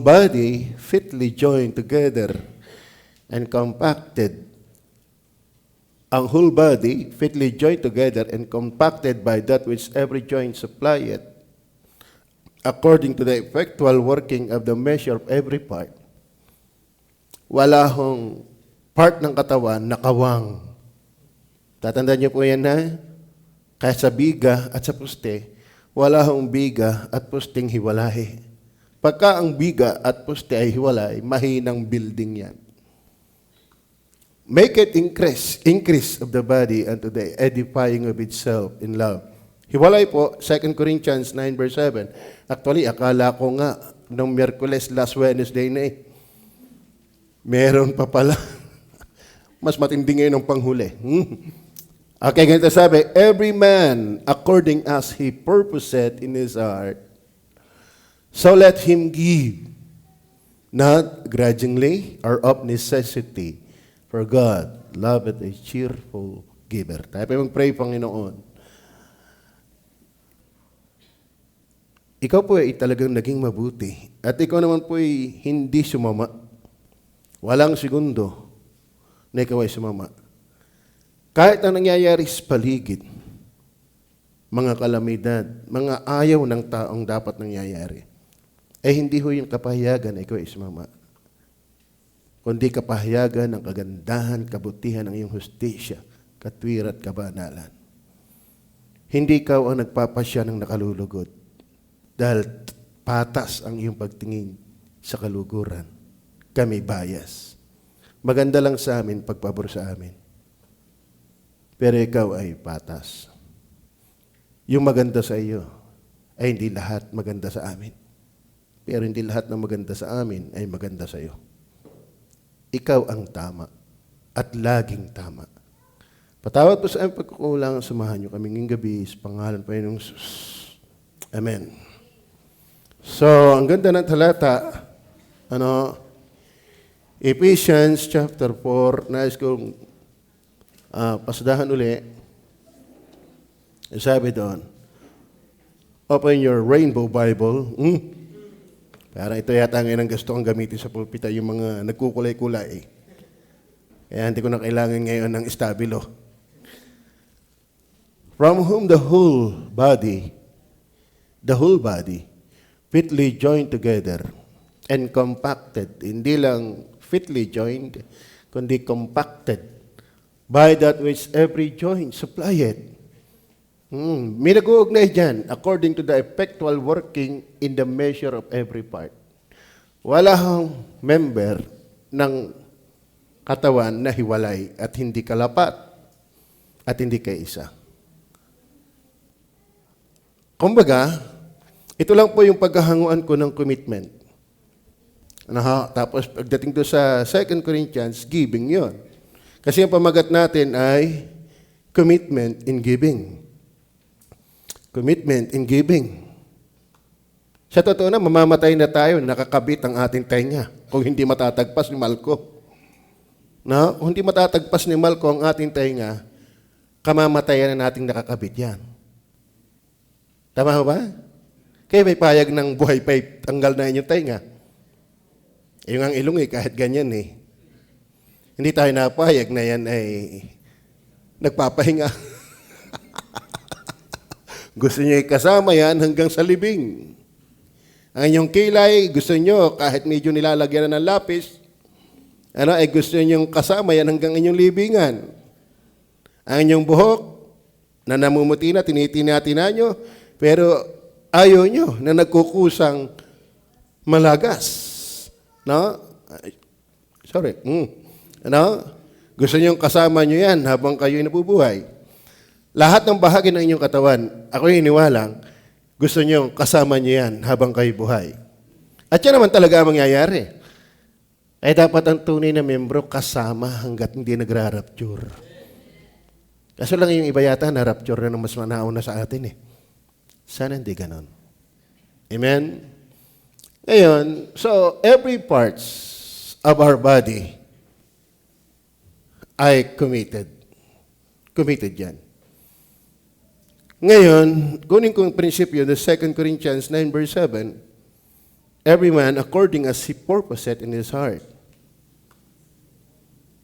body fitly joined together and compacted, ang whole body fitly joined together and compacted by that which every joint supplieth, according to the effectual working of the measure of every part. Wala hong part ng katawan na kawang. Tatandaan niyo po yan na? Kahit sa biga at sa poste, wala hong biga at posting hiwalay. Pagka ang biga at poste ay hiwalay, mahinang building yan. Make it increase of the body unto the edifying of itself in love. Hiwalay po, 2 Corinthians 9 verse 7. Actually, akala ko nga, nung Miyerkules, last Wednesday na meron pa pala. Mas matindi ngayon ang panghuli. Okay, ganito sabi, every man according as he purposed in his heart, so let him give, not grudgingly or of necessity, for God loveth a cheerful giver. Tayo pa mag-pray, Panginoon. Ikaw po ay talagang naging mabuti. At ikaw naman po ay hindi sumama. Walang segundo na ikaw ay sumama. Kahit na nangyayari sa paligid, mga kalamidad, mga ayaw ng taong dapat nangyayari, hindi ho yung kapahayagan na ikaw ay sumama. Kundi kapahayagan ng kagandahan, kabutihan ng iyong hustisya, katwiran at kabanalan. Hindi ikaw ang nagpapasya ng nakalulugod dahil patas ang iyong pagtingin sa kaluguran. Kami bias. Maganda lang sa amin, pagpabor sa amin. Pero ikaw ay patas. Yung maganda sa iyo ay hindi lahat maganda sa amin. Pero hindi lahat ng maganda sa amin ay maganda sa iyo. Ikaw ang tama at laging tama. Patawad po sa aming pagkukulang, samahan niyo kami ngayong gabi sa pangalan pa ng Jesus. Amen. So, ang ganda ng talata, Ephesians chapter 4, nais kong pasdahan uli. Sabi doon, open your Rainbow Bible. Parang ito yata ngayon ang gusto kong gamitin sa pulpita, yung mga nagkukulay-kulay. Kaya hindi ko na kailangan ngayon ng estabilo. From whom the whole body, fitly joined together and compacted, hindi lang fitly joined, kundi compacted by that which every joint supplieth. May nag-uugnay dyan, according to the effectual working in the measure of every part. Wala hong member ng katawan na hiwalay at hindi kalapat at hindi kaisa. Kumbaga, ito lang po yung paghahanguan ko ng commitment. Tapos pagdating doon sa 2 Corinthians, giving yon. Kasi ang pamagat natin ay commitment in giving. Commitment in giving. Sa totoo na, mamamatay na tayo, nakakabit ang ating tenga kung hindi matatagpas ni Malco. Kung hindi matatagpas ni Malco ang ating tenga, kamamatayan na nating nakakabit yan. Tama ba? Kaya may payag ng buhay pa, tanggal na inyong tenga. Yung ang ilong kahit ganyan Hindi tayo napayag na yan ay nagpapahinga. Gusto niyo kasama yan hanggang sa libing. Ang inyong kilay, gusto niyo kahit medyo nilalagyan na ng lapis, gusto niyo kasama yan hanggang inyong libingan. Ang inyong buhok, na namumuti na, tinitina nyo, pero ayaw nyo na nagkukusang malagas. Sorry. Gusto niyo kasama nyo yan habang kayo'y nabubuhay. Lahat ng bahagi ng inyong katawan, ako'y iniwalang, gusto niyo kasama niyo yan habang kayo buhay. At yan naman talaga ang mangyayari. Ay dapat ang tunay na membro kasama hanggat hindi nagra-rapture. Kaso lang yung iba yata na-rapture na ng mas manauna sa atin Sana hindi ganon. Amen? Ngayon, so every parts of our body ay committed. Committed yan. Ngayon, kunin kong prinsipyo ng 2 Corinthians 9 verse 7, every man according as he purposeth in his heart.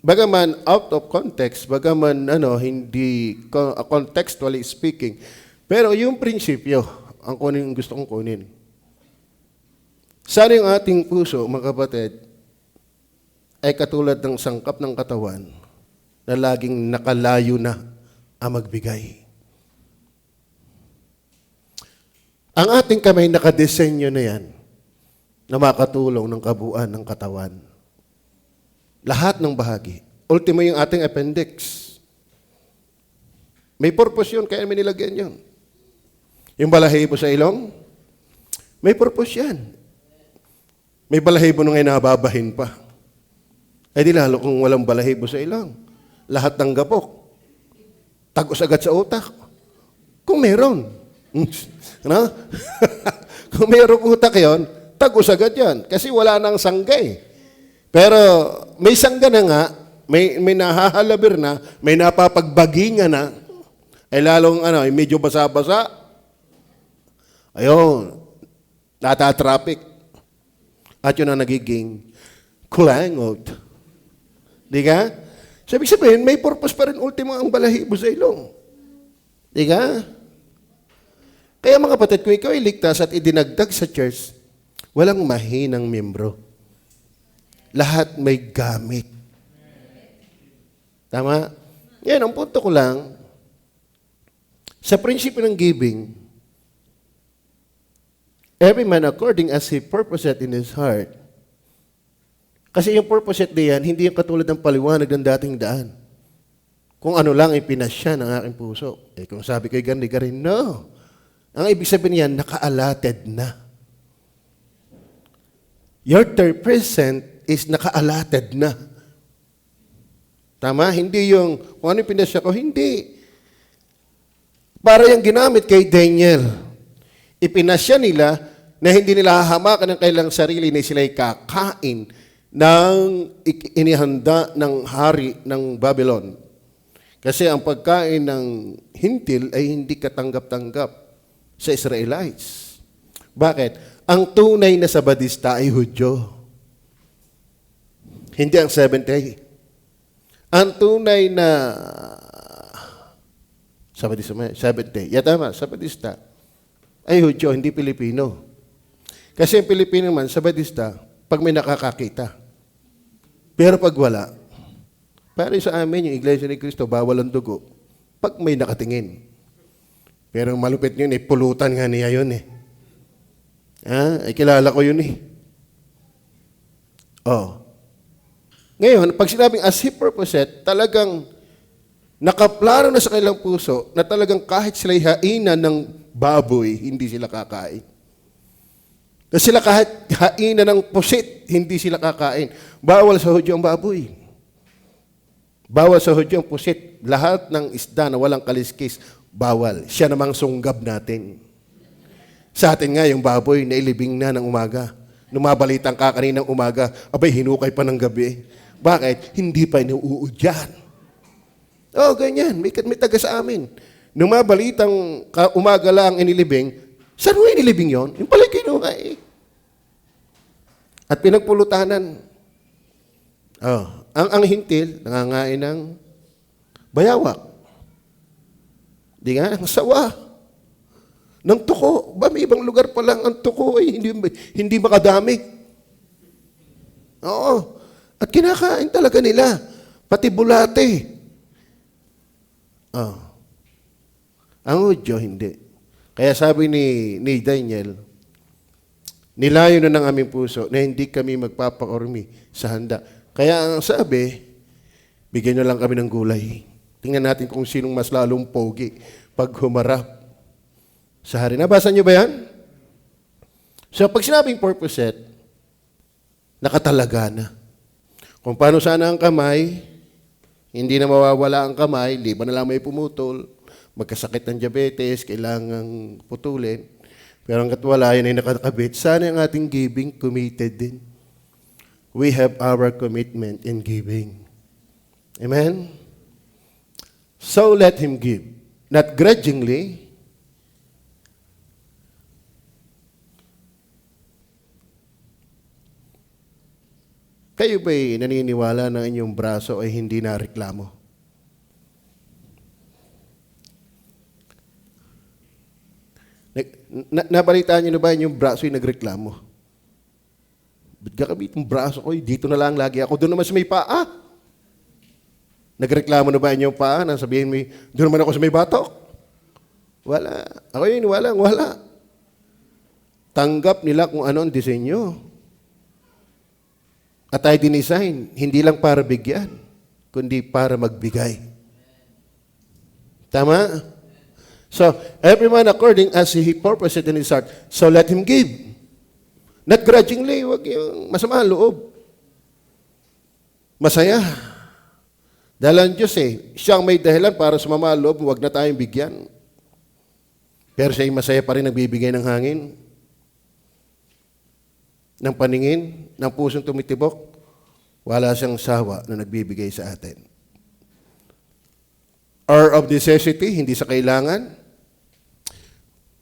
Bagaman out of context, bagaman hindi contextually speaking, pero yung prinsipyo, ang gusto kong kunin. Sana yung ating puso, mga kapatid, ay katulad ng sangkap ng katawan na laging nakalayo na ang magbigay. Ang ating kamay nakadesenyo na yan na makatulong ng kabuuan ng katawan. Lahat ng bahagi. Ultimo yung ating appendix. May purpose yun, kaya may nilagyan yun. Yung balahibo sa ilong, may purpose yan. May balahibo nung ay nababahin pa. Eh di lalo kung walang balahibo sa ilong. Lahat ng gapok. Tagos agad sa utak. Kung meron. Ano? Kung merong utak yon, tagos agad yan. Kasi wala nang sanggay. Pero may sangga na nga, may nahahalabir na, may napapagbaginga na, ay lalong medyo basa-basa. Ayun, natatraffic. At yun ang nagiging kulangot. Di ka? So, ibig sabihin, may purpose pa rin ultimo ang balahibo sa ilong. Di ka? Kaya mga kapatid, kung ikaw ay ligtas at idinagdag sa church, walang mahinang membro. Lahat may gamit. Tama? Yan, ang punto ko lang, sa prinsipyo ng giving, every man according as he purposeth in his heart. Kasi yung purposeth diyan, hindi yung katulad ng paliwanag ng dating daan. Kung ano lang ipinasya ng aking puso. Eh kung sabi ko'y ganun, rin, no. Ang ibig sabihin niyan, naka-allotted na. Your 30% is naka-allotted na. Tama? Hindi yung, kung ano pinasya ko, hindi. Para yung ginamit kay Daniel. Ipinasya nila na hindi nila hahamakan ng kailang sarili na sila'y kakain ng inihanda ng hari ng Babylon. Kasi ang pagkain ng hintil ay hindi katanggap-tanggap sa Israelites. Bakit? Ang tunay na Sabadista ay Hudyo. Hindi ang 70. Ang tunay na Sabadista, tama, Sabadista ay Hudyo, hindi Pilipino. Kasi ang Pilipino man, Sabadista, pag may nakakakita. Pero pag wala, para sa amin, yung Iglesia ni Cristo, bawal ang dugo. Pag may nakatingin. Pero malupit yun, pulutan nga niya yun . Ay kilala ko yun . Ngayon, pag sinabing as he purposeth, talagang nakaplano na sa kanilang puso na talagang kahit sila'y hainan ng baboy, hindi sila kakain. Kasi sila kahit hainan ng pusit, hindi sila kakain. Bawal sa Hudyo ang baboy. Bawal sa Hudyo ang pusit. Lahat ng isda na walang kaliskis, bawal. Siya namang sunggab natin. Sa atin nga, yung baboy na ilibing na ng umaga. Numabalitang ka kaninang umaga, abay, hinukay pa ng gabi. Bakit? Hindi pa inuudyan. Ganyan. May taga sa amin. Numabalitang umaga lang inilibing, saan mo inilibing yon? Yung pala kinuha . At pinagpulutanan. Ang hintil, nangangain ng bayawak. Di nga, ang sawa. Ng tuko. Ba, may ibang lugar pa lang ang tuko ay hindi makadami. Oo. At kinakain talaga nila. Pati bulate. Ang Hudyo, hindi. Kaya sabi ni Daniel, nilayo na ng aming puso na hindi kami magpapakormi sa handa. Kaya ang sabi, bigyan nyo lang kami ng gulay. Tingnan natin kung sinong mas lalong pogi pag humarap sa hari. Nabasa nyo ba yan? So pag sinabing purposeth, nakatalaga na. Kung paano sana ang kamay, hindi na mawawala ang kamay, di ba na lang may pumutol, magkasakit ng diabetes, kailangang putulin. Pero hanggat wala, yan ay nakakabit. Sana ang ating giving committed din. We have our commitment in giving. Amen? So let him give. Not grudgingly, Kayo ba'y naniniwala na inyong braso ay hindi nareklamo? Nabalitaan niyo na ba yung braso yung nagreklamo? Ba't kakabit yung braso ko? Dito na lang lagi ako. Doon naman sa may paa. Nagreklamo na ba inyong paa? Nang sabihin mo, doon naman ako sa may batok. Wala. Ako yun, wala. Tanggap nila kung ano ang disenyo. At tayo dinesign, hindi lang para bigyan, kundi para magbigay. Tama? So, every man according as he purposed in his heart, so let him give. Not grudgingly, wag yung masama ang loob. Masaya. Dahil ang Diyos siyang may dahilan para sumama ang loob, wag na tayong bigyan. Pero siya ay masaya pa rin nagbibigay ng hangin, ng paningin, ng pusong tumitibok. Wala siyang sawa na nagbibigay sa atin. Or of necessity, hindi sa kailangan.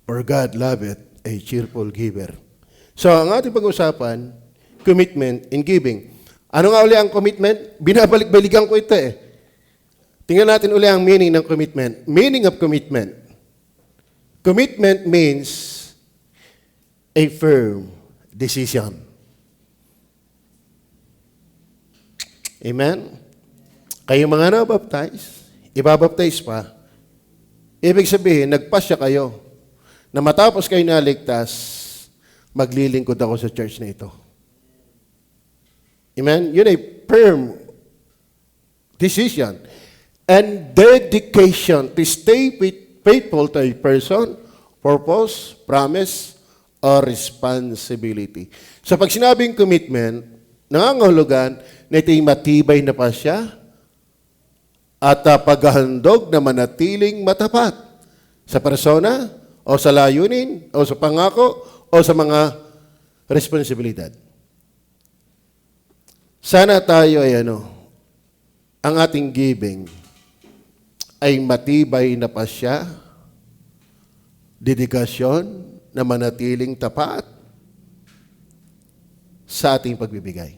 For God loveth a cheerful giver. So, ang ating pag-usapan, commitment in giving. Ano nga uli ang commitment? Binabalik-balikan ko ito Tingnan natin uli ang meaning ng commitment. Meaning of commitment. Commitment means a firm decision. Amen? Kayo mga nabaptize, ibabaptize pa, ibig sabihin, nagpasya kayo na matapos kayo naligtas, maglilingkod ako sa church na ito. Amen? Yun ay firm decision and dedication to stay faithful to a person, purpose, promise, or responsibility. So pag sinabing commitment, nangangahulugan na ito'y matibay na pasya at paghahandog na manatiling matapat sa persona o sa layunin o sa pangako o sa mga responsibilidad. Sana tayo ay ang ating giving ay matibay na pasya, dedikasyon na manatiling tapat sa ating pagbibigay.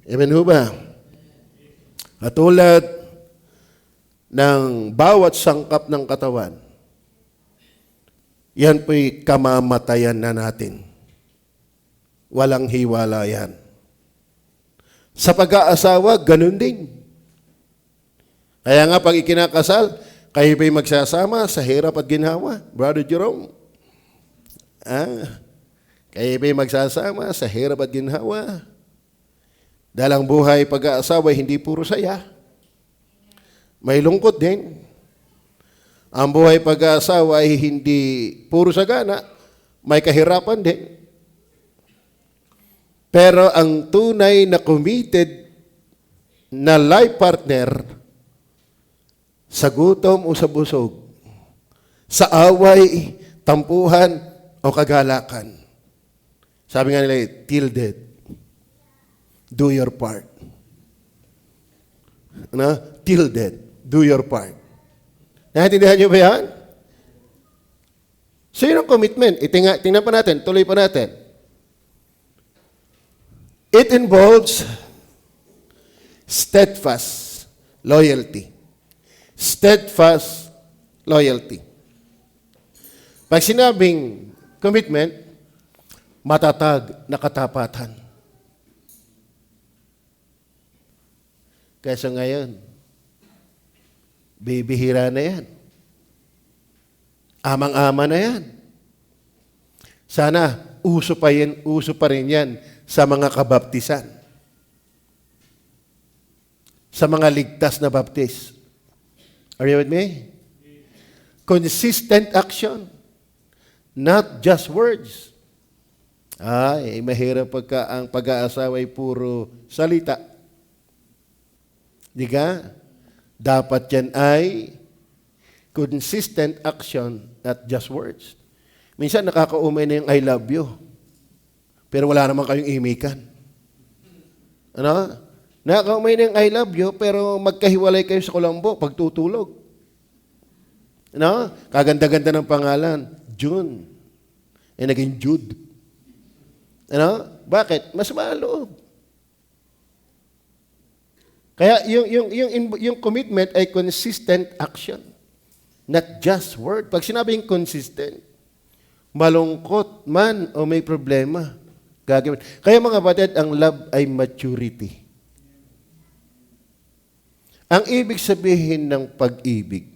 Amen ho ba? At tulad ng bawat sangkap ng katawan, yan po'y kamamatayan na natin. Walang hiwala yan. Sa pag-aasawa, ganun din. Kaya nga pag ikinakasal, kayo ba'y magsasama sa hirap at ginhawa? Brother Jerome? Kayo ba'y magsasama sa hirap at ginhawa? Dahil ang buhay pag-aasawa hindi puro saya. May lungkot din. Ang buhay pag-aasawa ay hindi puro sagana, may kahirapan din. Pero ang tunay na committed na life partner sa gutom o sa busog, sa away, tampuhan o kagalakan. Sabi nga nila, till death, do your part. Till death, do your part. Naintindihan niyo ba yan? So yun ang commitment. Tingnan pa natin, tuloy pa natin. It involves steadfast loyalty. Steadfast loyalty. Pag sinabing commitment, matatag na katapatan. Kaya ngayon, bibihira na yan. Amang-ama na yan. Sana uso pa rin yan sa mga kabaptisan. Sa mga ligtas na baptis. Are you with me? Consistent action. Not just words. Mahirap pagka ang pag-aasawa ay puro salita. Di ka? Dapat yan ay consistent action, not just words. Minsan nakakaumay na yung I love you. Pero wala naman kayong imikan. Nakakaumay na yung I love you, pero magkahiwalay kayo sa kulambo pagtutulog. Kaganda-ganda ng pangalan. June. Naging Jude. Bakit? Mas maloob. Kaya yung commitment ay consistent action, not just word. Pag sinabing consistent, malungkot man o may problema, gagawin. Kaya mga kapatid, ang love ay maturity. Ang ibig sabihin ng pag-ibig,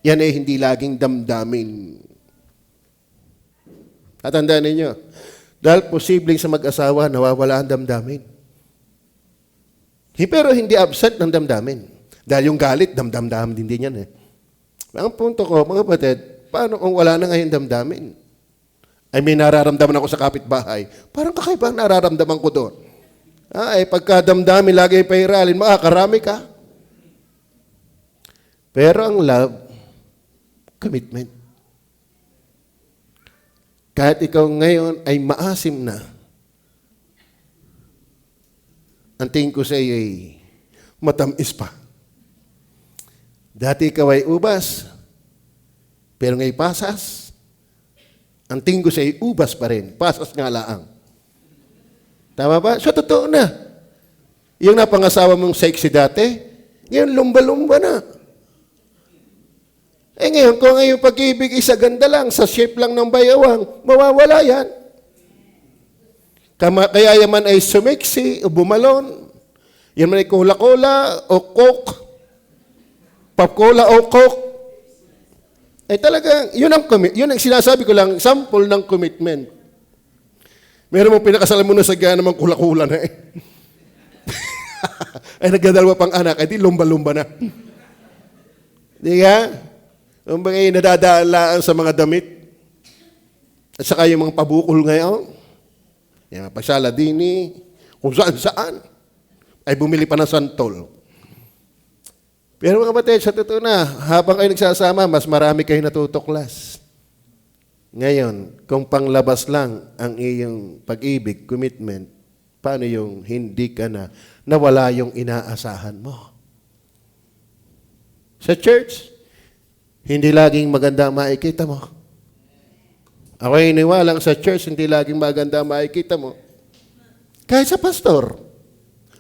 yan ay hindi laging damdamin. At tandaan ninyo, dahil posibleng sa mag-asawa, nawawala ang damdamin. Pero hindi absent ng damdamin. Dahil yung galit, damdamin din yan eh. Ang punto ko, mga kapatid, paano kung wala na ngayon damdamin? Ay may nararamdaman ako sa kapitbahay. Parang kakaiba ang nararamdaman ko doon. Ay pagka damdamin, lagi pairalin, makakarami ka. Pero ang love, commitment. Kahit ikaw ngayon ay maasim na, ang tingin ko sa iyo ay matamis pa. Dati ikaw ay ubas, pero ngayon pasas, ang tingin ko sa iyo ubas pa rin, pasas nga laang. Tama ba? So, totoo na. Yung napangasawa mong sexy dati, ngayon lumba-lumba na. Eh ngayon, kung ngayong pag-ibig isa ganda lang, sa shape lang ng bayawang, mawawala yan. Kaya yaman ay sumiksi o bumalon, yan man ay cola-cola o coke, pop-cola o coke. Ay talagang, yun ang sinasabi ko lang, sample ng commitment. Meron mong pinakasalan mo na sa gana namang cola-cola na eh. Ay nagdadalwa pang anak, ay di lumba-lumba na. Di ka? Yung mga nadadaalaan sa mga damit. At saka yung mga pabukol ngayon. Yung pagsaladini, kung saan-saan. Ay bumili pa ng santol. Pero mga kapatid, sa totoo na, habang kayo nagsasama, mas marami kayo natutuklas. Ngayon, kung panglabas lang ang iyong pag-ibig, commitment, paano yung hindi ka na nawala yung inaasahan mo? Sa church, hindi laging maganda ang makikita mo. Ako ay iniwalang sa church, hindi laging maganda ang makikita mo. Kahit sa pastor.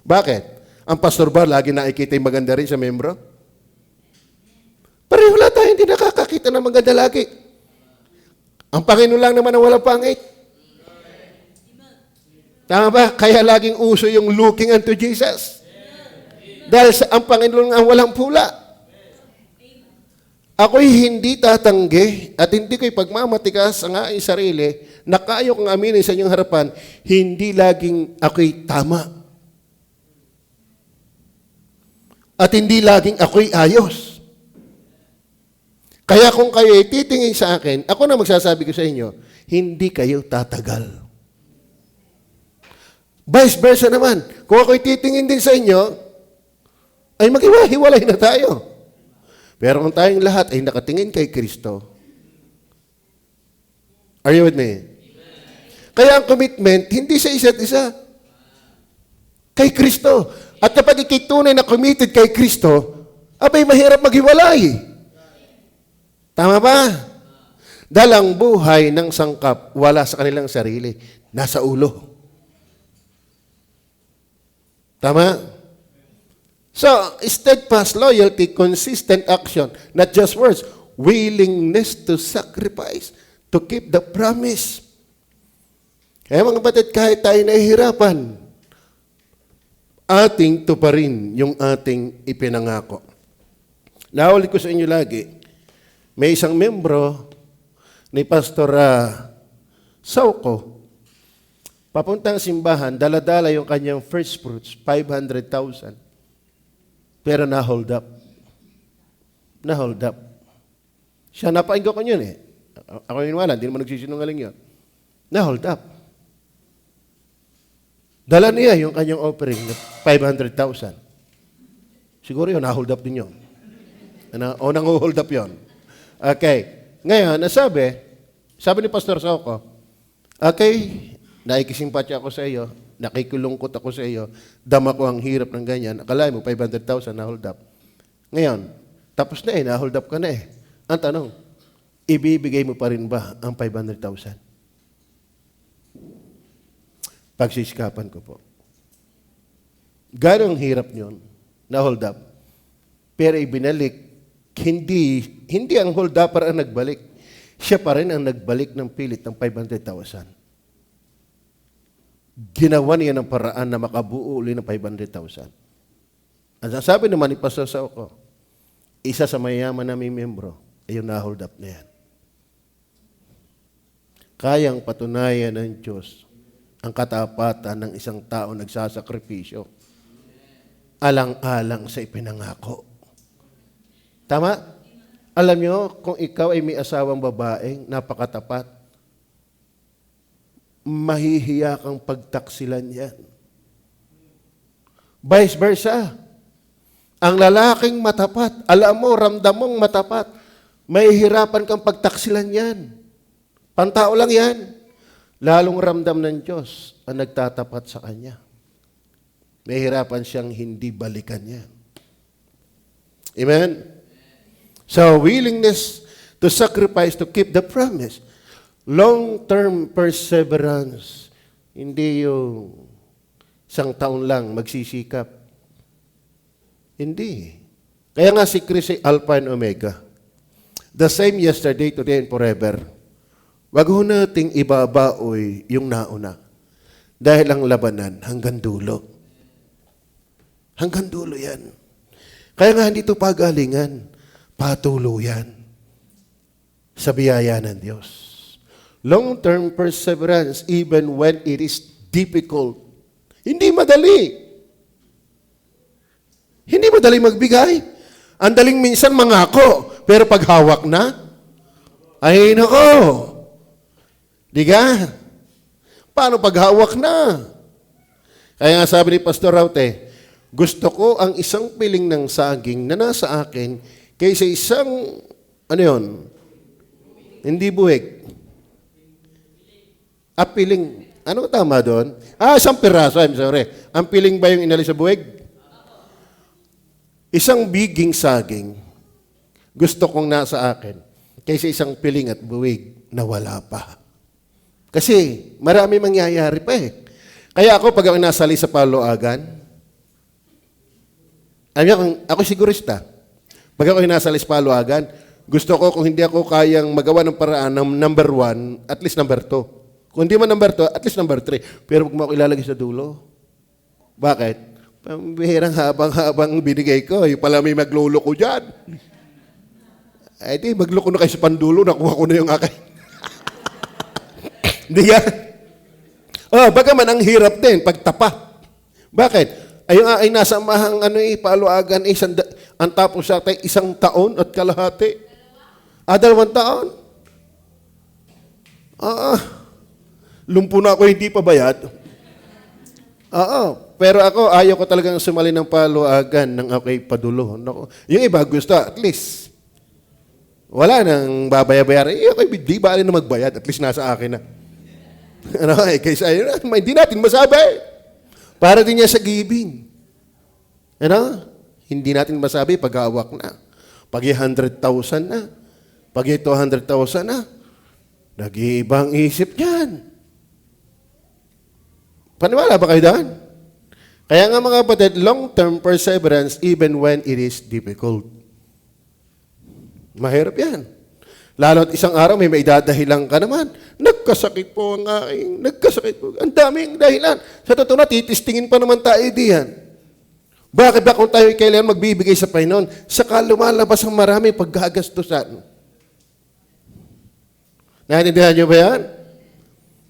Bakit? Ang pastor ba lagi nakikita yung maganda rin sa membro? Pareho lang tayo, hindi nakakakita ng maganda lagi. Ang Panginoon lang naman ang walang pangit. Tama ba? Kaya laging uso yung looking unto Jesus. Dahil ang Panginoon ang walang pula. Ako'y hindi tatanggi at hindi ko'y pagmamatigas ang aking sarili na kayo kong aminin sa inyong harapan, hindi laging ako'y tama. At hindi laging ako'y ayos. Kaya kung kayo'y titingin sa akin, ako na magsasabi ko sa inyo, hindi kayo tatagal. Vice versa naman, kung ako'y titingin din sa inyo, ay maghiwa-hiwalay na tayo. Pero kung tayong lahat ay nakatingin kay Kristo, are you with me? Kaya ang commitment, hindi sa isa't isa. Kay Kristo. At kapag ikitunay na committed kay Kristo, abay mahirap maghiwalay. Tama ba? Dalang buhay ng sangkap, wala sa kanilang sarili. Nasa ulo. Tama? So, steadfast loyalty, consistent action, not just words, willingness to sacrifice, to keep the promise. Kaya mga kapatid, kahit tayo nahihirapan, ating tuparin yung ating ipinangako. Naulit ko sa inyo lagi, may isang membro ni Pastor Sauko, papuntang simbahan, dala-dala yung kanyang first fruits, 500,000. Pero na-hold up. Na-hold up. Siya, napainggan ko yun eh. Ako yung wala, hindi naman nagsisinungaling yun. Na-hold up. Dala niya yung kanyang offering na 500,000. Siguro yun, na-hold up din yun. O nang-hold up yun. Okay. Ngayon, sabi ni Pastor Sauko, okay, nakikisimpatya ako sa iyo, nakikulungkot ako sa iyo, dama ko ang hirap ng ganyan, akala mo 500,000 na hold up. Ngayon, tapos na eh, na hold up ka na eh. Ang tanong, ibibigay mo pa rin ba ang 500,000? Pagsisikapan ko po. Ganong hirap niyon. na hold up. Pero ibinalik, hindi ang hold upper ang nagbalik. Siya pa rin ang nagbalik ng pilit ng 500,000. Ginawa niya ng paraan na makabuo uli ng 500,000. Ang sasabi naman ni Pastor Sauco, isa sa mayaman naming membro, ay yung na-hold up na yan. Kayang patunayan ng Diyos ang katapatan ng isang tao nagsasakripisyo alang-alang sa ipinangako. Tama? Alam nyo, kung ikaw ay may asawang babaeng napakatapat, mahihiya kang pagtaksilan yan. Vice versa. Ang lalaking matapat, alam mo, ramdam mong matapat, mahihirapan kang pagtaksilan yan. Pantao lang yan. Lalong ramdam ng Diyos ang nagtatapat sa Kanya. Mahihirapan siyang hindi balikan yan. Amen? So, willingness to sacrifice to keep the promise. Long-term perseverance. Hindi yung isang taon lang magsisikap. Hindi. Kaya nga si Christ ay Alpha and Omega. The same yesterday, today, and forever. Wag ho nating ibabaoy yung nauna. Dahil ang labanan hanggang dulo. Hanggang dulo yan. Kaya nga hindi ito pagalingan. Patuluyan sa biyaya ng Diyos. Long-term perseverance even when it is difficult. Hindi madali. Hindi madali magbigay. Ang daling minsan mangako, pero pag hawak na, ay nako. Di ka? Paano pag hawak na? Kaya nga sabi ni Pastor Raute, gusto ko ang isang piling ng saging na nasa akin kaysa isang, ano yun? Hindi buwig. Piling. Ano tama doon? Isang piraso, I'm sorry. Ang piling ba yung inalis sa buwig? Isang biging saging, gusto kong nasa akin, kaysa isang piling at buwig na wala pa. Kasi marami mangyayari pa eh. Kaya ako, pag ako nasali sa paluagan, ako sigurista. Pag ako nasali sa paluagan, gusto ko kung hindi ako kayang magawa ng paraan ng number 1, at least number 2. Kung hindi man number 2, at least number 3. Pero huwag mo ako ilalagay sa dulo. Bakit? Pambihirang habang binigay ko, yung pala may magluloko dyan. Ay di, magloko na kayo sa pandulo, nakuha ko na yung akin. Hindi yan. Bagaman ang hirap din, pagtapat. Bakit? Ay nasa mahang paluagan, ang tapos sa tayo, 1 taon at kalahati. 2 taon. Lumpo na ako, hindi pa bayad. Pero ako, ayaw ko talagang sumali ng paluagan ng ako'y padulo. Yung iba gusto, at least, wala nang babaya-bayaran. Ako'y di ba na magbayad? At least nasa akin na. Kaysa hindi natin masabi. Para din niya sa giving. Hindi natin masabi pag-hawak na. Pag 100,000 na. Pag 200,000 na. Nag-iibang isip niyan. Paniwala ba kayo doon? Kaya nga mga kapatid, long-term perseverance even when it is difficult. Mahirap yan. Lalo at isang araw may maidadahilan ka naman. Nagkasakit po ang aking, nagkasakit po. Ang daming dahilan. Sa totoo na, titistingin pa naman tayo diyan. Bakit ba kung tayo kailangan magbibigay sa Panginoon? Saka lumalabas ang marami paggagastusan. Naintindihan niyo ba yan?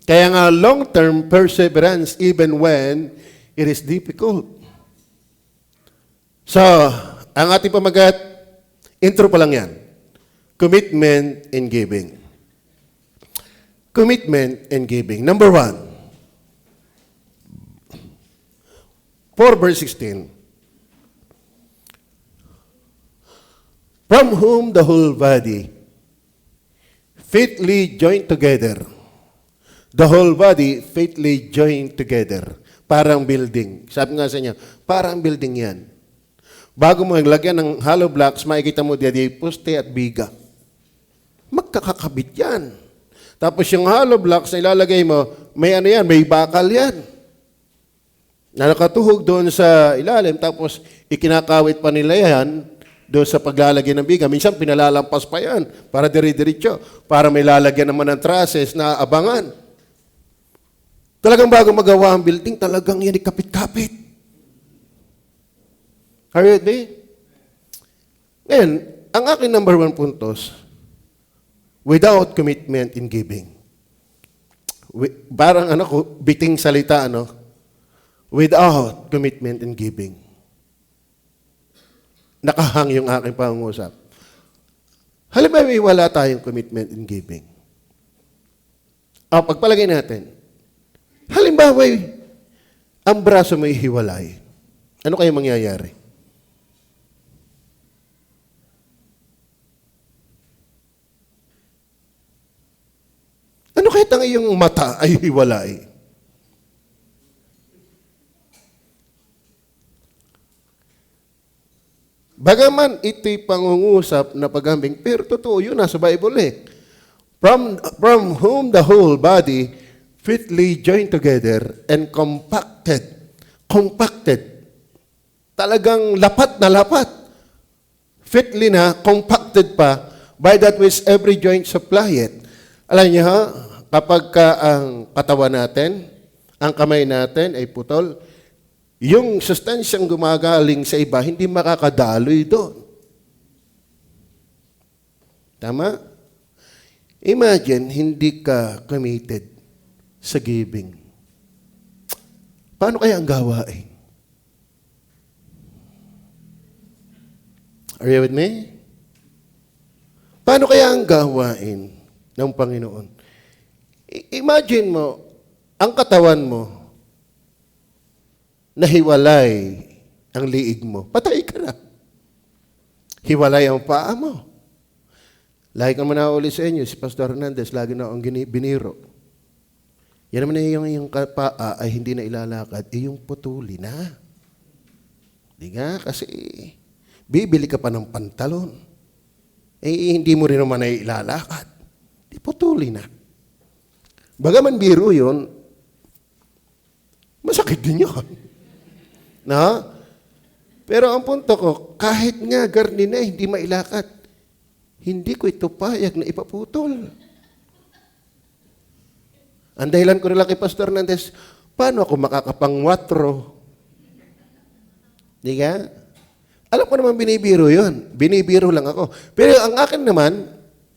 Kaya nga long-term perseverance even when it is difficult. So, ang ating pamagat, intro pa lang yan. Commitment in giving. Commitment in giving. Number 1. 4 verse 16. From whom the whole body fitly joined together. The whole body fitly joined together. Parang building. Sabi nga sa inyo, parang building yan. Bago mo maglagyan ng hollow blocks, makikita mo diyan poste at biga. Magkakakabit yan. Tapos yung hollow blocks na ilalagay mo, may ano yan, may bakal yan. na nakatuhog doon sa ilalim, tapos ikinakawit pa nila yan doon sa paglalagyan ng biga. Minsan pinalalampas pa yan para dire-diretso, para may lalagyan naman ng trusses na abangan. Talagang bago magawa ang building, talagang yan ikapit-kapit. Are you with me? Ngayon, ang aking number 1 puntos, without commitment in giving. Parang biting salita, without commitment in giving. Nakahang yung aking pangungusap. Halimbawa, wala tayong commitment in giving. Pagpalagay natin, halimbawa, ang braso mo hiwalay. Ano kaya mangyayari? Ano kahit ang iyong mata ay hiwalay? Bagaman ito'y pangungusap na paghambing, pero totoo yun, nasa Bible eh. From whom the whole body fitly joined together and compacted. Talagang lapat na lapat. Fitly na, compacted pa, by that which every joint supplieth. Alam niyo ha, kapag ang katawan natin, ang kamay natin ay putol, yung sustansyang gumagaling sa iba, hindi makakadaloy doon. Tama? Imagine, hindi ka committed sa giving. Paano kaya ang gawain? Are you with me? Paano kaya ang gawain ng Panginoon? Imagine mo, ang katawan mo, nahiwalay ang liig mo, patay ka na. Hiwalay ang paa mo. Lagi ka naman nauli sa inyo, si Pastor Hernandez, lagi na ang biniro. Yan naman yung paa ay hindi na ilalakad, yung putuli na. Di nga, kasi bibili ka pa ng pantalon. Hindi mo rin naman na ilalakad. Di putuli na. Bagaman biro yun, masakit din yun. Na? Pero ang punto ko, kahit nga garni na hindi mailakad, hindi ko ito payag na ipaputol. Ang dahilan ko nila kay Pastor Hernandez, paano ako makakapangwatro? Di ka? Alam ko naman binibiro yun. Binibiro lang ako. Pero ang akin naman,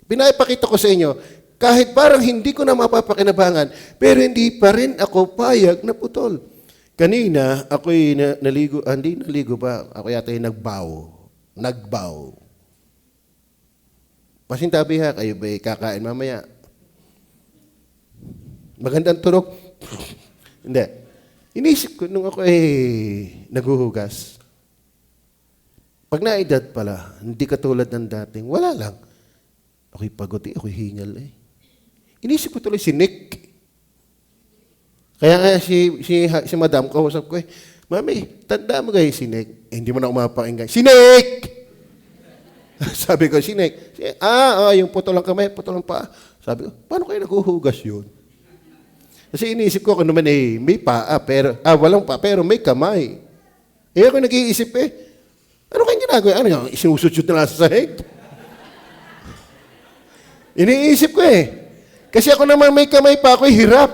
pinapakita ko sa inyo, kahit parang hindi ko na mapapakinabangan, pero hindi pa rin ako payag na putol. Kanina, ako'y naligo, hindi naligo ba? Ako yata yung nagbaw. Pasintabi ha, kayo ba'y kakain mamaya? Magandang tunog. Hindi. Inisip ko nung ako naguhugas. Pag naedad pala, hindi katulad ng dating, wala lang. Ako'y pagod ako'y hingal Inisip ko tuloy si Nick. Kaya nga si Madam, kausap ko Mami, tanda mo kayo si Nick. Hindi mo na umapakinggan. Si Nick! Sabi ko, si Nick. Yung putol lang kamay, putol lang paa. Sabi ko, paano kayo naguhugas yun? Kasi inisip ko, naman may paa, pero, walang paa, pero may kamay. Ako nag-iisip ano kayong ginagawa? Ano, isinusutsut na lang sa sahig? Iniisip ko Kasi ako naman may kamay pa, ako'y hirap.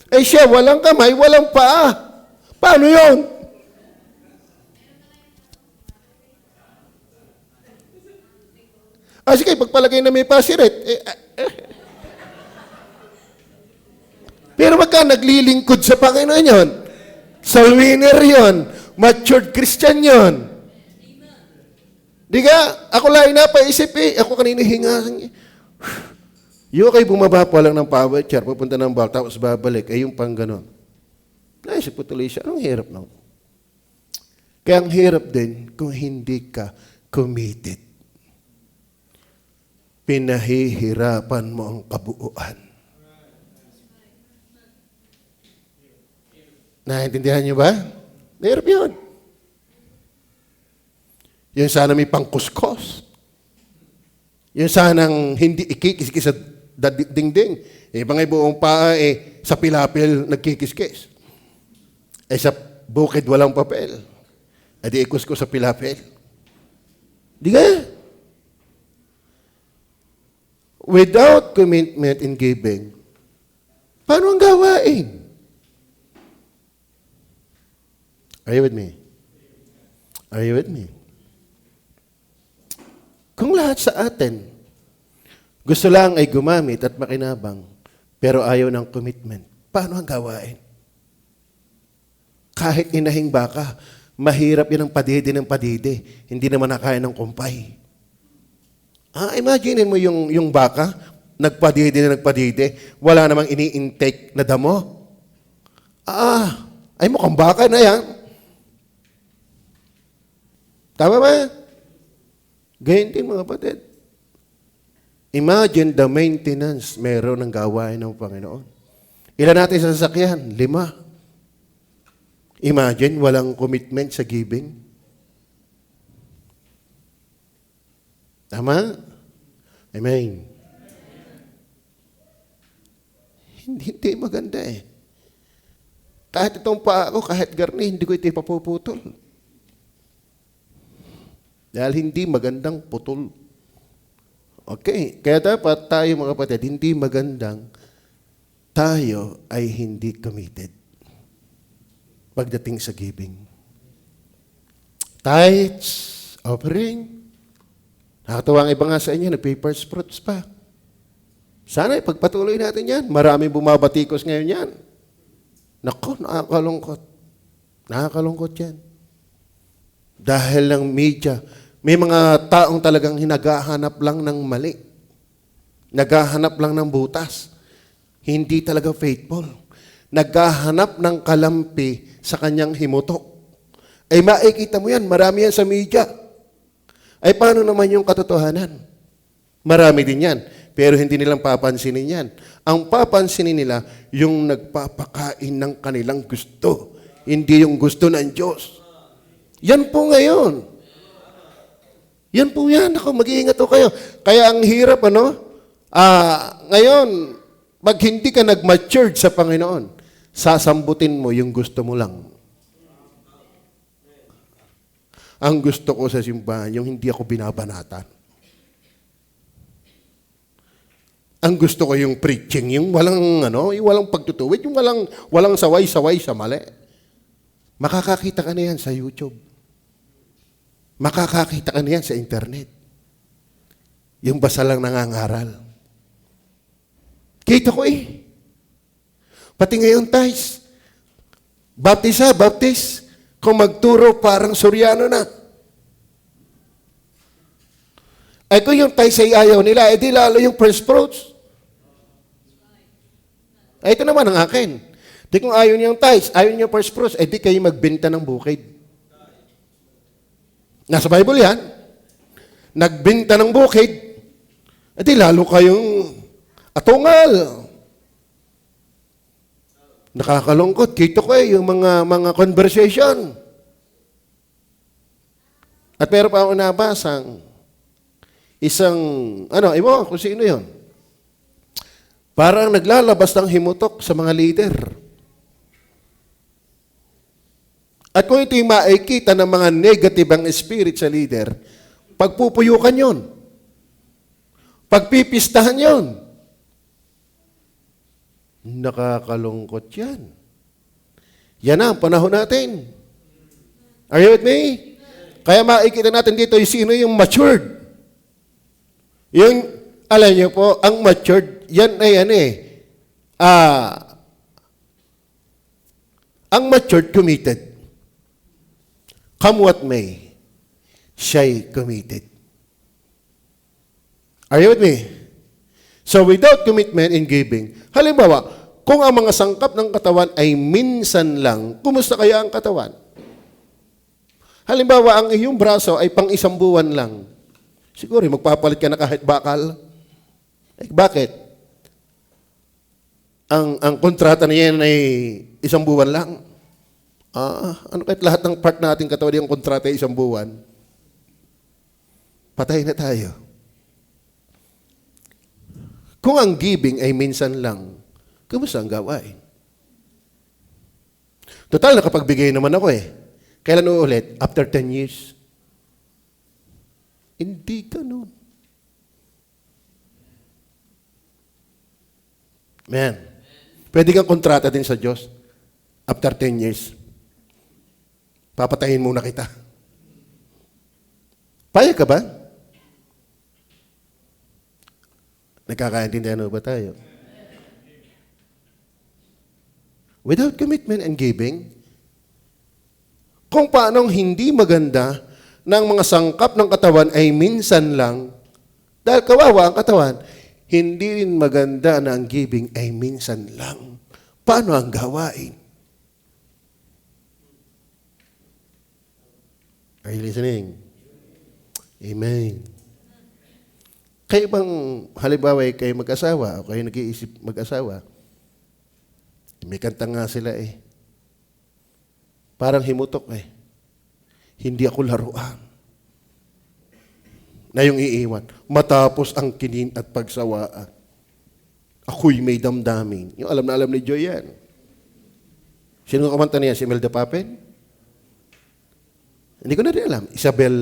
Siya, walang kamay, walang paa. Paano yun? Sige, pagpalagay na may pasiret. Pero magka naglilingkod sa Panginoon yun. Soul winner yun. Matured Christian yun. Di ka? Ako lang napaisip Ako kanina hingasang Yung kayo bumaba pa lang ng power chair, pupunta ng bar, tapos babalik, yung pang ganon. Naisip po tuloy siya, anong hirap na? Kaya ang hirap din kung hindi ka committed. Pinahihirapan mo ang kabuuan. Naintindihan niyo ba? Mahirap yun. Yung sana may pangkuskos. Yung sanang hindi ikikis-kis sa dingding. Ibang buong paa sa pilapil nagkikiskis. Sa bukid walang papel. Adi ikos ko sa pilapel. Di ka? Without commitment in giving, paano ang gawain? Are you with me? Are you with me? Kung lahat sa atin, gusto lang ay gumamit at makinabang, pero ayaw ng commitment, paano ang gawain? Kahit inahing baka, mahirap yan ang padide ng padide. Hindi naman nakaya ng kumpay. Imagine mo yung baka, nagpadide na nagpadide, wala namang ini-intake na damo. Ay mukhang baka na yan. Tama ba? Ganyan din mga kapatid. Imagine the maintenance meron ng gawain ng Panginoon. Ilan natin sa sasakyan? 5. Imagine, walang commitment sa giving. Tama? Amen. Hindi maganda eh. Kahit itong paa ko, kahit garni, hindi ko ito ipapuputol. Dahil hindi magandang putol. Okay, kaya dapat tayo mga kapatid, hindi magandang tayo ay hindi committed pagdating sa giving. Tithes, offering. Nakakatawa ang iba nga sa inyo, nag-pay first fruits pa. Sana ipagpatuloy natin yan. Maraming bumabatikos ngayon yan. Naku, nakakalungkot. Nakakalungkot yan. Dahil ng media, may mga taong talagang naghahanap lang ng mali. Naghahanap lang ng butas. Hindi talaga faithful. Naghahanap ng kalampi sa kanyang himutok. Ay makikita mo yan, marami yan sa media. Ay paano naman yung katotohanan? Marami din yan, pero hindi nilang papansinin yan. Ang papansinin nila, yung nagpapakain ng kanilang gusto. Hindi yung gusto ng Diyos. Yan po ngayon. Yan po yan. Ako, mag-iingat po kayo. Kaya ang hirap, ngayon, pag hindi ka nag-matured sa Panginoon, sasambutin mo yung gusto mo lang. Ang gusto ko sa simbahan, yung hindi ako binabanatan. Ang gusto ko yung preaching, yung walang pagtutuwid, yung walang saway-saway sa mali. Makakakita ka na yan sa YouTube. Makakakita ka na yan sa internet. Yung basta lang nangangaral. Kita ko eh. Pati ngayon, Tais. Baptis. Kung magturo, parang Suryano na. Ay kung yung Tais ay ayaw nila, edi lalo yung first fruits. Ay ito naman ang akin. Di kung ayaw niyo yung Tais, ayaw niyo yung first fruits, edi kayo magbenta ng bukid. Nasa Bible yan. Nagbenta ng bukid, edi lalo kayong atungal. Nakakalungkot. Kita ko yung mga conversation. At meron pa ako nabasang isang, kung sino yun. Parang naglalabas ng himutok sa mga leader. At kung ito'y makikita ng mga negative ang spirit sa leader, pagpupuyukan yun. Pagpipistahan yun. Nakakalungkot yan. Yan ang panahon natin. Are you with me? Kaya makikita natin dito sino yung matured. Yung, alam niyo po, ang matured, yan ay ang matured committed. Come what may, siya'y committed. Are you with me? So without commitment in giving, halimbawa, kung ang mga sangkap ng katawan ay minsan lang, kumusta kaya ang katawan? Halimbawa, ang iyong braso ay pang 1 buwan lang. Siguro, magpapalit ka na kahit bakal. Bakit? Ang kontrata niyan ay 1 buwan lang. Kahit lahat ng part natin katawan yung kontrata ay 1 buwan? Patay na tayo. Kung ang giving ay minsan lang, kumusta ang gawain? Total, nakapagbigay naman ako eh. Kailan uulit? After 10 years. Hindi ganun. Man, pwede kang kontrata din sa Diyos after 10 years. Papatayin muna kita. Payag ka ba? Nagkakaintindihan ba tayo? Without commitment and giving, kung paanong hindi maganda ng mga sangkap ng katawan ay minsan lang, dahil kawawa ang katawan, hindi rin maganda na ang giving ay minsan lang. Paano ang gawain? Are you listening? Amen. Kayo bang, halimbawa kayo mag-asawa o kayo nag-iisip mag-asawa, may kanta nga sila eh. Parang himutok eh. Hindi ako laruan. Na yung iiwan. Matapos ang kinin at pagsawaan. Ako'y may damdamin. Yung alam na alam ni Joy yan. Sino kumanta niya? Si Imelda Papen? Hindi ko na rin alam. Isabel...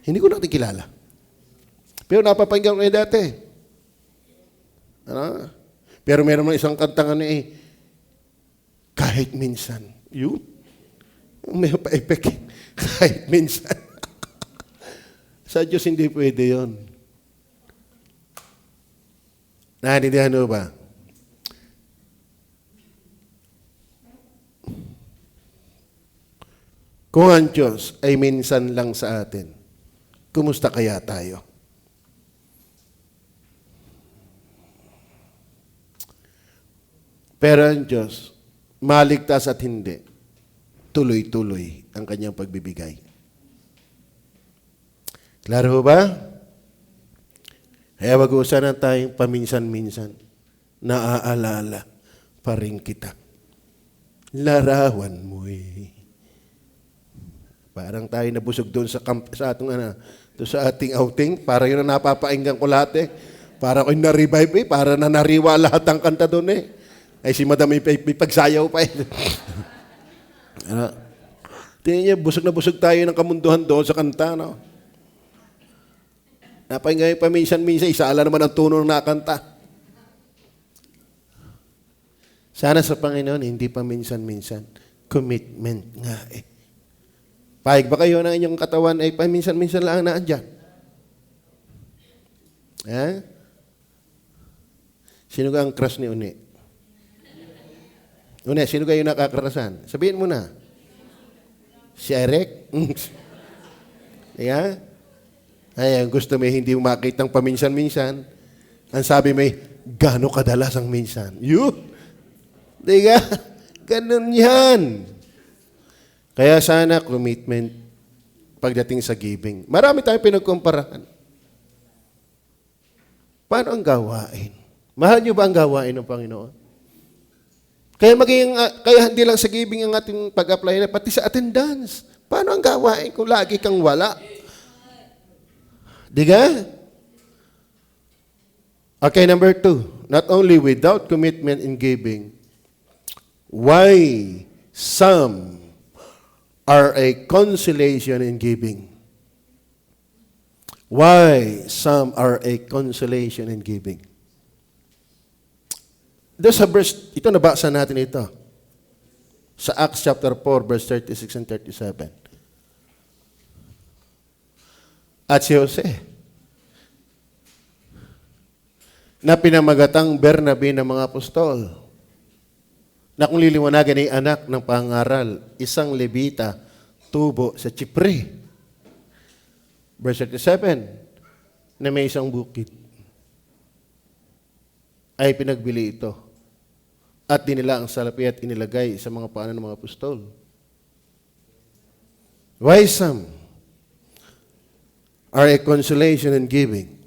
Hindi ko natin kilala. Pero napapakinggan ko na dati. Ano? Pero meron mga isang kantang ano eh, kahit minsan. Yun. May pa-effect. Kahit minsan. Sa Diyos hindi pwede yun. Naintindihan mo ba? Kung ang Diyos ay minsan lang sa atin, kumusta kaya tayo? Pero ang Diyos, maligtas at hindi, tuloy-tuloy ang kanyang pagbibigay. Klaro ba? Kaya mag-uusan na tayong paminsan-minsan, naaalala pa rin kita. Larawan mo'y. Parang tayo nabusog doon sa ating outing. Para yun ang napapainggan ko lahat eh. Para ko'y na-revive eh. Para na nariwa lahat ang kanta doon eh. Ay si Madam may pagsayaw pa eh. Tingnan niya, busog na busog tayo ng kamunduhan doon sa kanta. No? Napainggan pa minsan-minsan, isaala naman ang tono ng nakanta. Sana sa Panginoon, hindi pa minsan-minsan. Commitment nga eh. Pahig ba kayo na inyong katawan ay paminsan-minsan lang naandyan? Eh? Sino ka ang crush ni Uni? Uni, sino kayo nakakarasan? Sabihin mo na. Si Eric? Yeah? Ay, gusto mo hindi mo makitang paminsan-minsan. Ang sabi mo, gano'ng kadalas ang minsan? Diga? Ganun yan. Kaya sana commitment pagdating sa giving. Marami tayong pinagkumparahan. Paano ang gawain? Mahal niyo ba ang gawain ng Panginoon? Kaya hindi lang sa giving ang ating pag-apply na, pati sa attendance. Paano ang gawain kung lagi kang wala? Diga? Okay, number 2. Not only without commitment in giving, why some are a consolation in giving. Why some are a consolation in giving. Doon sa verse, ito nabasa natin ito. Sa Acts chapter 4, verse 36 and 37. At si Jose, na pinamagatang Bernabe ng mga apostol, na kung liliwanagan ay anak ng pangaral, isang Levita, tubo sa Chipre. Verse 37, na may isang bukid, ay pinagbili ito. At dinila ang salapi at inilagay sa mga paanan ng mga apostol. Why some are a consolation in giving?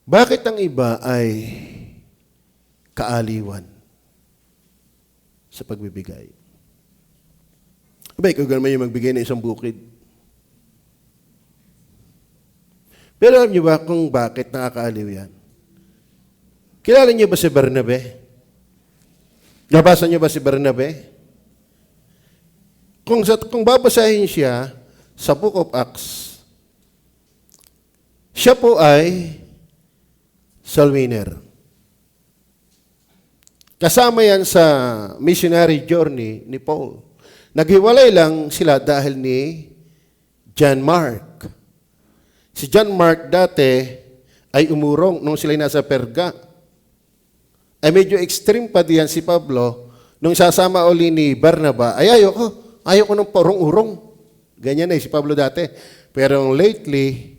Bakit ang iba ay kaaliwan sa pagbibigay? Aba, ikaw naman yung magbigay ng isang bukid. Pero alam niyo ba kung bakit nakakaaliw yan? Kilala niyo ba si Bernabe? Nabasa niyo ba si Bernabe? Kung babasahin siya sa Book of Acts, siya po ay soul winner. Kasama yan sa missionary journey ni Paul. Naghiwalay lang sila dahil ni John Mark. Si John Mark dati ay umurong nung sila nasa Perga. Ay medyo extreme pa diyan si Pablo nung sasama uli ni Barnaba. Ay ayoko ng porong-urong. Ganyan si Pablo dati. Pero lately,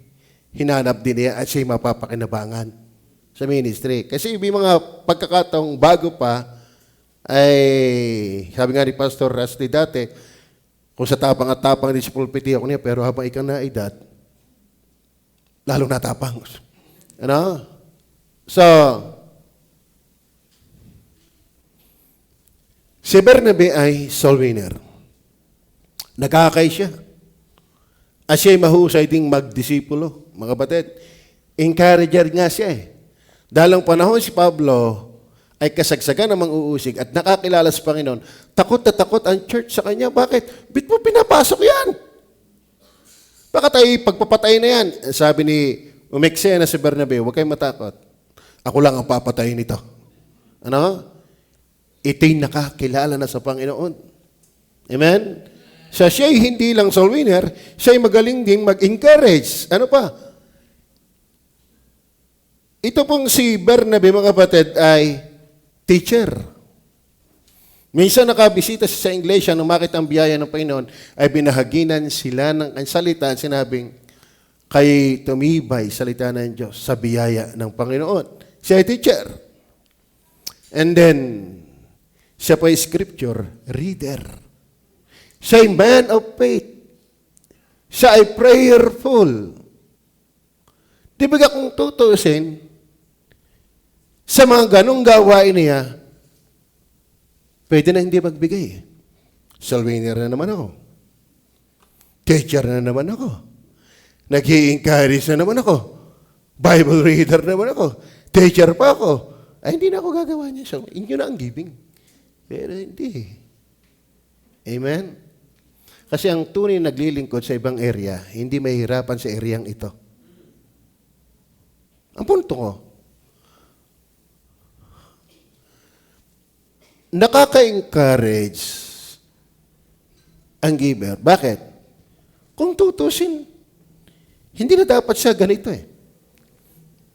hinanap din niya at siya'y mapapakinabangan sa ministry. Kasi may mga pagkakataong bago pa, ay sabi nga ni Pastor Rusty dati, kung sa tapang at tapang din si pulpiti ako niya, pero habang ikaw na edad, lalong natapang. Ano? So, si Bernabe ay soul winner. Nagkakay siya. At siya'y mahusay ding magdisipulo. Mga kapatid, encourager nga siya Dalang panahon si Pablo ay kasagsagan ng mang-uusig at nakakilala sa Panginoon, takot na takot ang church sa kanya. Bakit? Bit mo pinapasok yan? Baka tayo pagpapatay na yan. Sabi ni Umeksena si Bernabe, huwag kayong matakot. Ako lang ang papatayin nito. Ano? Ito'y nakakilala na sa Panginoon. Amen? So siya'y hindi lang soul winner, siya'y magaling din mag-encourage. Ano pa? Ito pong si Bernabe, mga kapatid, ay teacher. Minsan nakabisita sa iglesia, nung makita ang biyaya ng Panginoon, ay binahaginan sila ng salita, sinabing, kay tumibay salita ng Diyos sa biyaya ng Panginoon. Siya ay teacher. And then, siya pa ay scripture reader. Siya ay man of faith. Siya ay prayerful. Di ba kung tutusin, sa mga ganong gawain niya, pwede na hindi magbigay. Soul winner na naman ako. Teacher na naman ako. Nag-i-encourage na naman ako. Bible reader naman ako. Teacher pa ako. Ay, hindi na ako gagawa niya. So, inyo na ang giving. Pero hindi. Amen? Kasi ang tunay naglilingkod sa ibang area, hindi mahihirapan sa areang ito. Ang punto ko, nakaka-encourage ang giver. Bakit? Kung tutusin, hindi na dapat siya ganito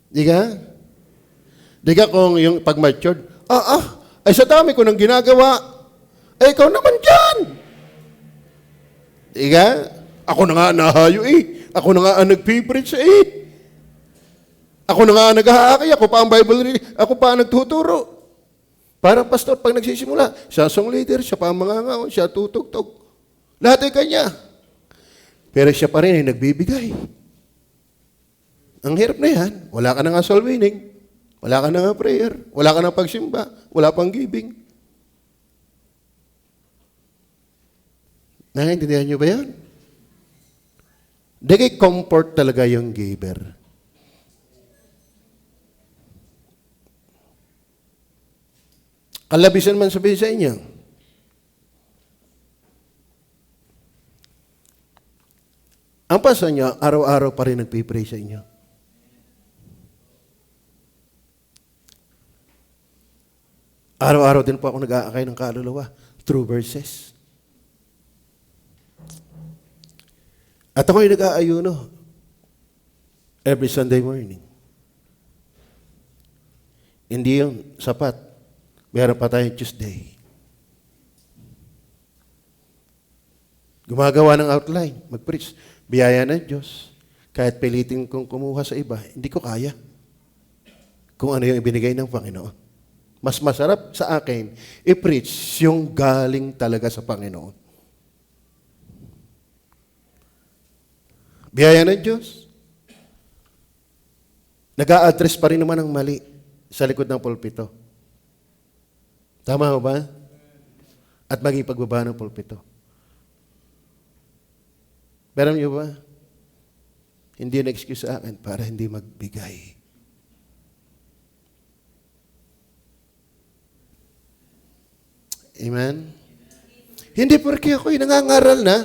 Di ka? Di ka kung yung pag-matured, ay sa dami ko nang ginagawa, ikaw naman dyan. Di ka? Ako na nga nahayo Ako na nga ang nag-preach Ako na nga nag-haakay, ako pa ang Bible reading, ako pa ang nagtuturo. Parang pastor, pag nagsisimula, siya song leader, siya pa ang mangangaon, siya tutugtog. Lahat ay kanya. Pero siya pa rin ay nagbibigay. Ang hirap na yan. Wala ka na nga soul winning. Wala ka na nga prayer. Wala ka na pagsimba. Wala pang giving. Naiintindihan niyo ba yan? Dagay comfort talaga yung giver. Kalabisan man sabihin sa inyo. Ang pastor niyo, araw-araw pa rin nagpipray sa inyo. Araw-araw din po ako nag-aakay ng kaluluwa through verses. At ako'y nag-aayuno every Sunday morning. Hindi yun sapat. Meron pa tayong Tuesday. Gumagawa ng outline, mag-preach. Biyaya ng Diyos. Kahit pilitin kong kumuha sa iba, hindi ko kaya. Kung ano yung ibinigay ng Panginoon. Mas masarap sa akin, i-preach yung galing talaga sa Panginoon. Biyaya ng Diyos. Nag-a-address pa rin naman ang mali sa likod ng pulpito. Tama ba? At maging pagbaba ng pulpito. Pero niyo ba? Hindi yun excuse sa akin para hindi magbigay. Amen? Hindi porke ako'y nangangaral na,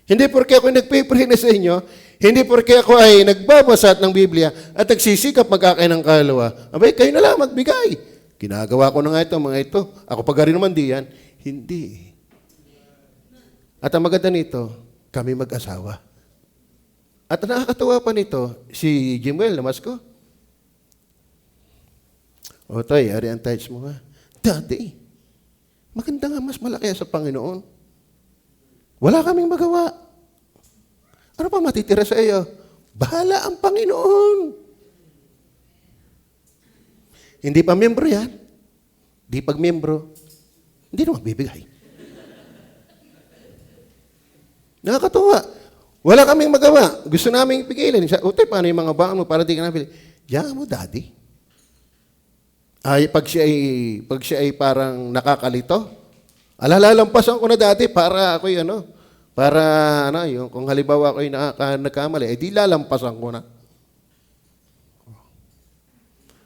hindi porke ako'y nagpipray na sa inyo, hindi porke ako ay nagbabasa ng Biblia at nagsisikap mag-akay ng kaluluwa, abay, kayo na lang magbigay. Ginagawa ko na nga ito, mga ito. Ako pa rin naman diyan. Hindi. At ang maganda nito, kami mag-asawa. At ang nakakatawa pa nito, si Jimuel Damasco. O Toy, ari ang tights mo ha. Daddy, maganda nga mas malaki sa Panginoon. Wala kaming magawa. Ano pa matitira sa iyo? Bahala ang Panginoon. Hindi pa membro yan. Di pag membro, hindi na magbibigay. Nakakatuwa. Wala kaming magawa. Gusto namin pigilin. Utoy, paano yung mga baon mo para di ka nabili? Diyan mo, Daddy. Ay, pag siya ay parang nakakalito, alalampasan ko na dati para ako'y yung kung halimbawa ako'y nagkamali, di lalampasan ko na.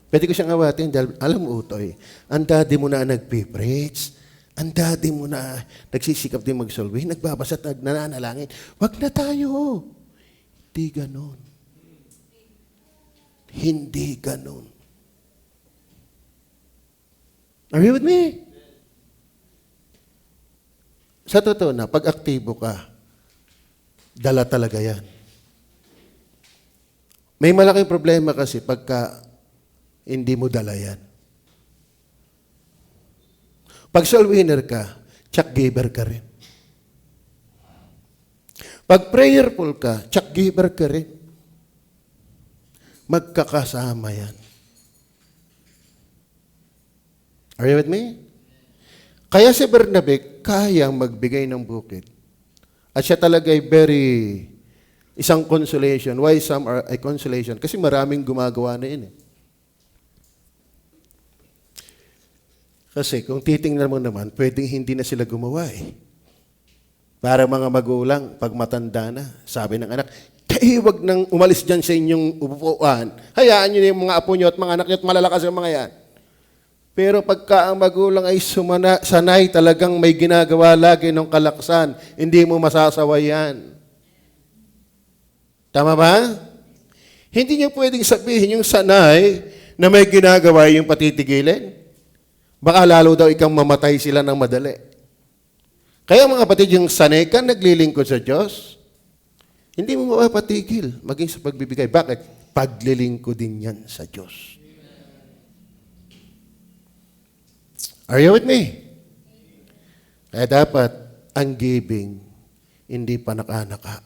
Pwede ko siyang awatin dahil, alam mo, Utoy, ang daddy mo na nagpipreach, ang daddy mo na nagsisikap din mag-solve, nagbabasa at nananalangin. Wag na tayo. Hindi ganon. Hindi ganon. Are you with me? Sa totoo na, pag aktibo ka, dala talaga yan. May malaking problema kasi pagka hindi mo dala yan. Pag soul winner ka, check giver ka rin. Pag prayerful ka, check giver ka rin. Magkakasama yan. Are you with me? Kaya si Bernabe kayang magbigay ng bukid. At siya talaga ay isang consolation. Why some are a consolation? Kasi maraming gumagawa na yun eh. Kasi kung titingnan mo naman, pwedeng hindi na sila gumawa eh. Para mga magulang, pag matanda na, sabi ng anak, huwag nang umalis dyan sa inyong upuan. Hayaan nyo na yung mga apo nyo at mga anak nyo at malalakas yung mga yan. Pero pagka ang magulang ay sanay talagang may ginagawa lagi ng kalaksan, hindi mo masasawa yan. Tama ba? Hindi niyo pwedeng sabihin yung sanay na may ginagawa yung patitigilin. Baka lalo daw ikang mamatay sila ng madali. Kaya mga kapatid, yung sanay ka naglilingkod sa Diyos, hindi mo mapapatigil maging sa pagbibigay. Bakit? Paglilingkod din yan sa Diyos. Are you with me? Kaya dapat, ang giving, hindi pa naka-naka.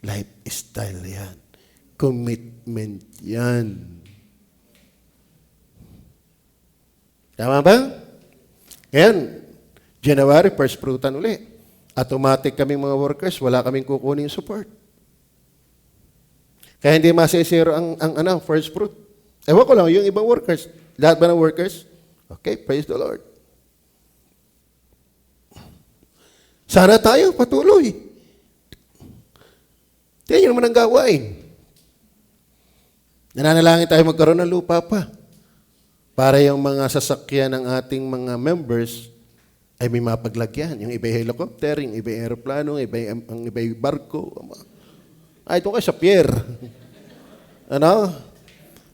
Lifestyle yan. Commitment yan. Tama ba? Ngayon, January, first fruitan uli. Automatic kaming mga workers, wala kaming kukunin support. Kaya hindi masisiro ang first fruit. Ewan ko lang, yung ibang workers, lahat ba ng workers? Okay, praise the Lord. Sana tayo patuloy. Tingnan naman ang gawain. Nananalangin tayo magkaroon ng lupa pa para yung mga sasakyan ng ating mga members ay may mapaglagyan. Yung iba helicopter, yung iba aeroplano, ang iba barko. Ay, ito kayo sa pier. Ano?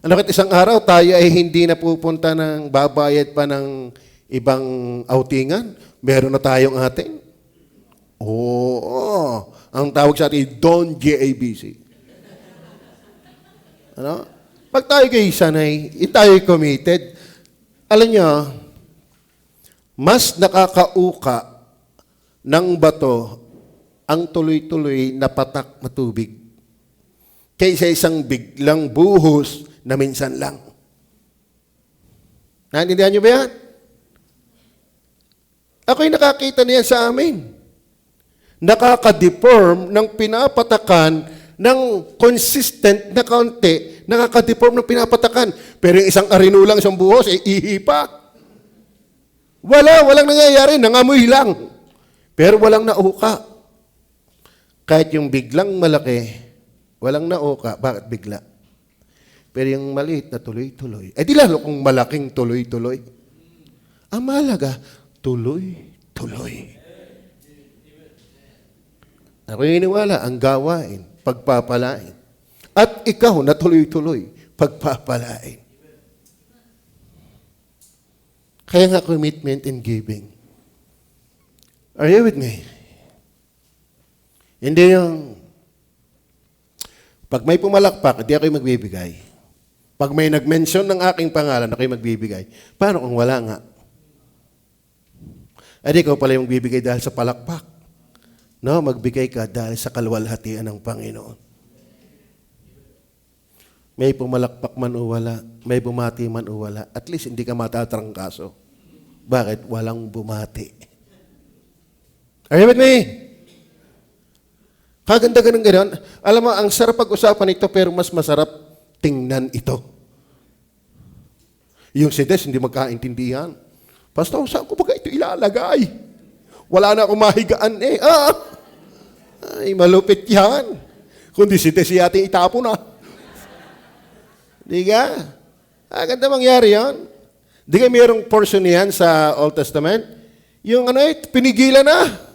Kahit isang araw, tayo ay hindi na pupunta ng babayad pa ng ibang outingan. Meron na tayong ating. Oo. Ang tawag sa atin, Don JABC. Ano? Pag tayo kayo sanay, tayo committed, alam nyo, mas nakakauka ng bato ang tuloy-tuloy na patak na tubig kaysa isang biglang buhos na minsan lang. Naintindihan niyo ba yan? Ako'y nakakita niya sa amin. Nakaka-deform ng pinapatakan ng consistent na kaunti, nakaka-deform ng pinapatakan. Pero yung isang arinulang, isang buhos, ihipa. Walang nangyayari, nangamoy lang. Pero walang nauka. Kahit yung biglang malaki, walang nauka. Bakit bigla? Pero yung maliit na tuloy-tuloy, di lalo kung malaking tuloy-tuloy. Ang mahalaga, tuloy-tuloy. Ako naniniwala, ang gawain, pagpapalain. At ikaw na tuloy-tuloy, pagpapalain. Kaya nga commitment in giving. Are you with me? Hindi yung, pag may pumalakpak, hindi ako'y magbibigay. Pag may nag-mention ng aking pangalan, ako'y magbibigay. Paano kung wala nga? Ay, ikaw pala yung magbibigay dahil sa palakpak. No, magbigay ka dahil sa kalwalhatian ng Panginoon. May pumalakpak man o wala, may bumati man o wala, at least hindi ka matatrangkaso. Bakit? Walang bumati. Are you with me? Kaganda ganun gano'n. Alam mo, ang sarap pag-usapan ito, pero mas masarap tingnan ito. Yung si Des, hindi magkaintindihan. Pastor, saan ko ba ito ilalagay? Wala na akong mahigaan eh. Ay, malupit yan. Kundi si Des, ating itapo na. Di ka? Ganda mangyari yan. Di ka mayroong portion yan sa Old Testament? Yung pinigilan na.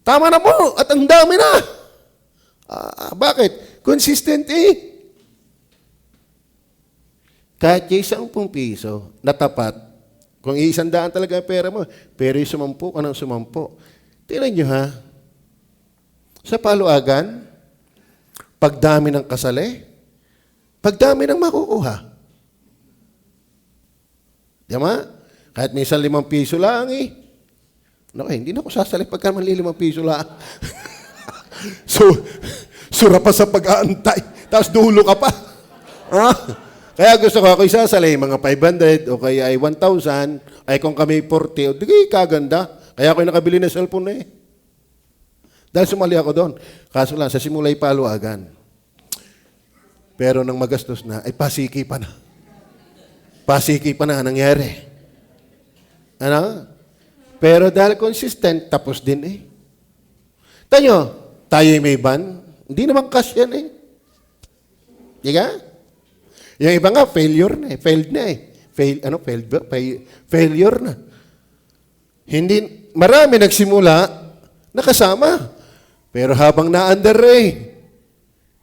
Tama na po, at ang dami na. Bakit? Consistent eh. Kahit yung 10 piso na tapat, kung 100 talaga ang pera mo, pero yung 10 ka ng 10. Tingnan nyo ha, sa paluagan, pagdami ng kasali, pagdami ng makukuha. Diba? Kahit minsan 5 piso lang eh. Hindi na ako sasali pagka mali 5 piso lang. Sura pa sa pag-aantay. Tapos dulo ka pa. Kaya gusto ko ako isasali, mga 500 o kaya ay 1,000, ay kung kami 40, o di kaganda. Kaya ako nakabili ng cellphone na eh. Dahil sumali ako doon. Kaso lang, sa simula'y paluagan. Pero nang magastos na, ay pasiki pa na. Pasiki pa na nangyari. Ano? Pero dahil consistent, tapos din eh. Tanyo, tayo may ban, hindi naman cash yan eh. Di ka? Yung iba nga, failure na eh. Failed na eh. Failed ba? Failure na. Hindi, marami nagsimula, nakasama. Pero habang na-under eh,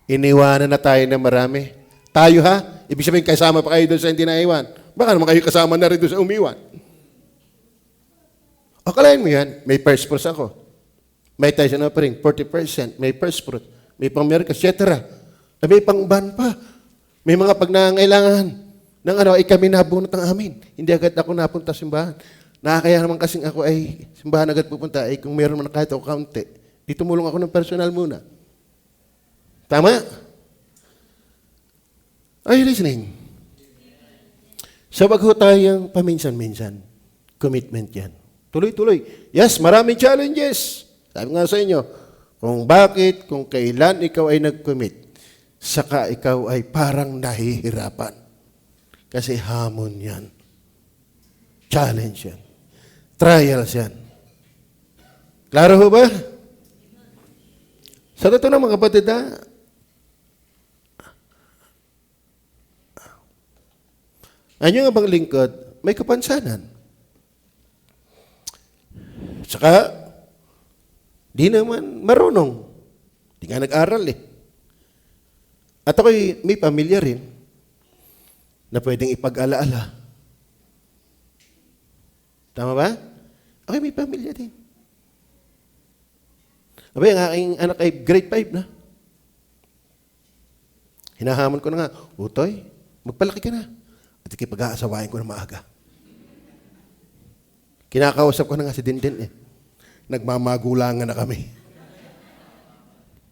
iniwanan na tayo ng marami. Tayo ha? Ibig sabihin, kasama pa kayo doon sa hindi naiwan. Baka naman kayo kasama na rin doon sa umiwan. Akalain mo yan, may first fruits ako. May tayo sa offering, 40%. May first fruit. May pang-America, etc. May pang-ban pa. May mga pagnangailangan ng kami nabunot ang amin. Hindi agad ako napunta sa simbahan. Nakakaya naman kasing ako ay simbahan agad pupunta. Kung meron man kahit ako kaunti, di tumulong ako ng personal muna. Tama? Are you listening? Sa wag ho tayong paminsan-minsan, commitment yan. Tuloy-tuloy. Yes, maraming challenges. Sabi nga sa inyo, kung bakit, kung kailan ikaw ay nag-commit, saka ikaw ay parang nahihirapan. Kasi hamon yan. Challenge yan. Trials yan. Klaro ho ba? Sa totoo ng mga kapatid ang bang lingkod, may kapansanan. Saka, di naman marunong. Di nga nag-aral eh. At ako'y may pamilya rin na pwedeng ipag-alaala. Tama ba? Ako'y may pamilya din. Abay, ang aking anak ay grade 5 na. Hinahamon ko na nga, Utoy, magpalaki ka na. At ikipag-aasawain ko na maaga. Kinakausap ko na nga si Dindin eh. Nagmamagulangan na kami.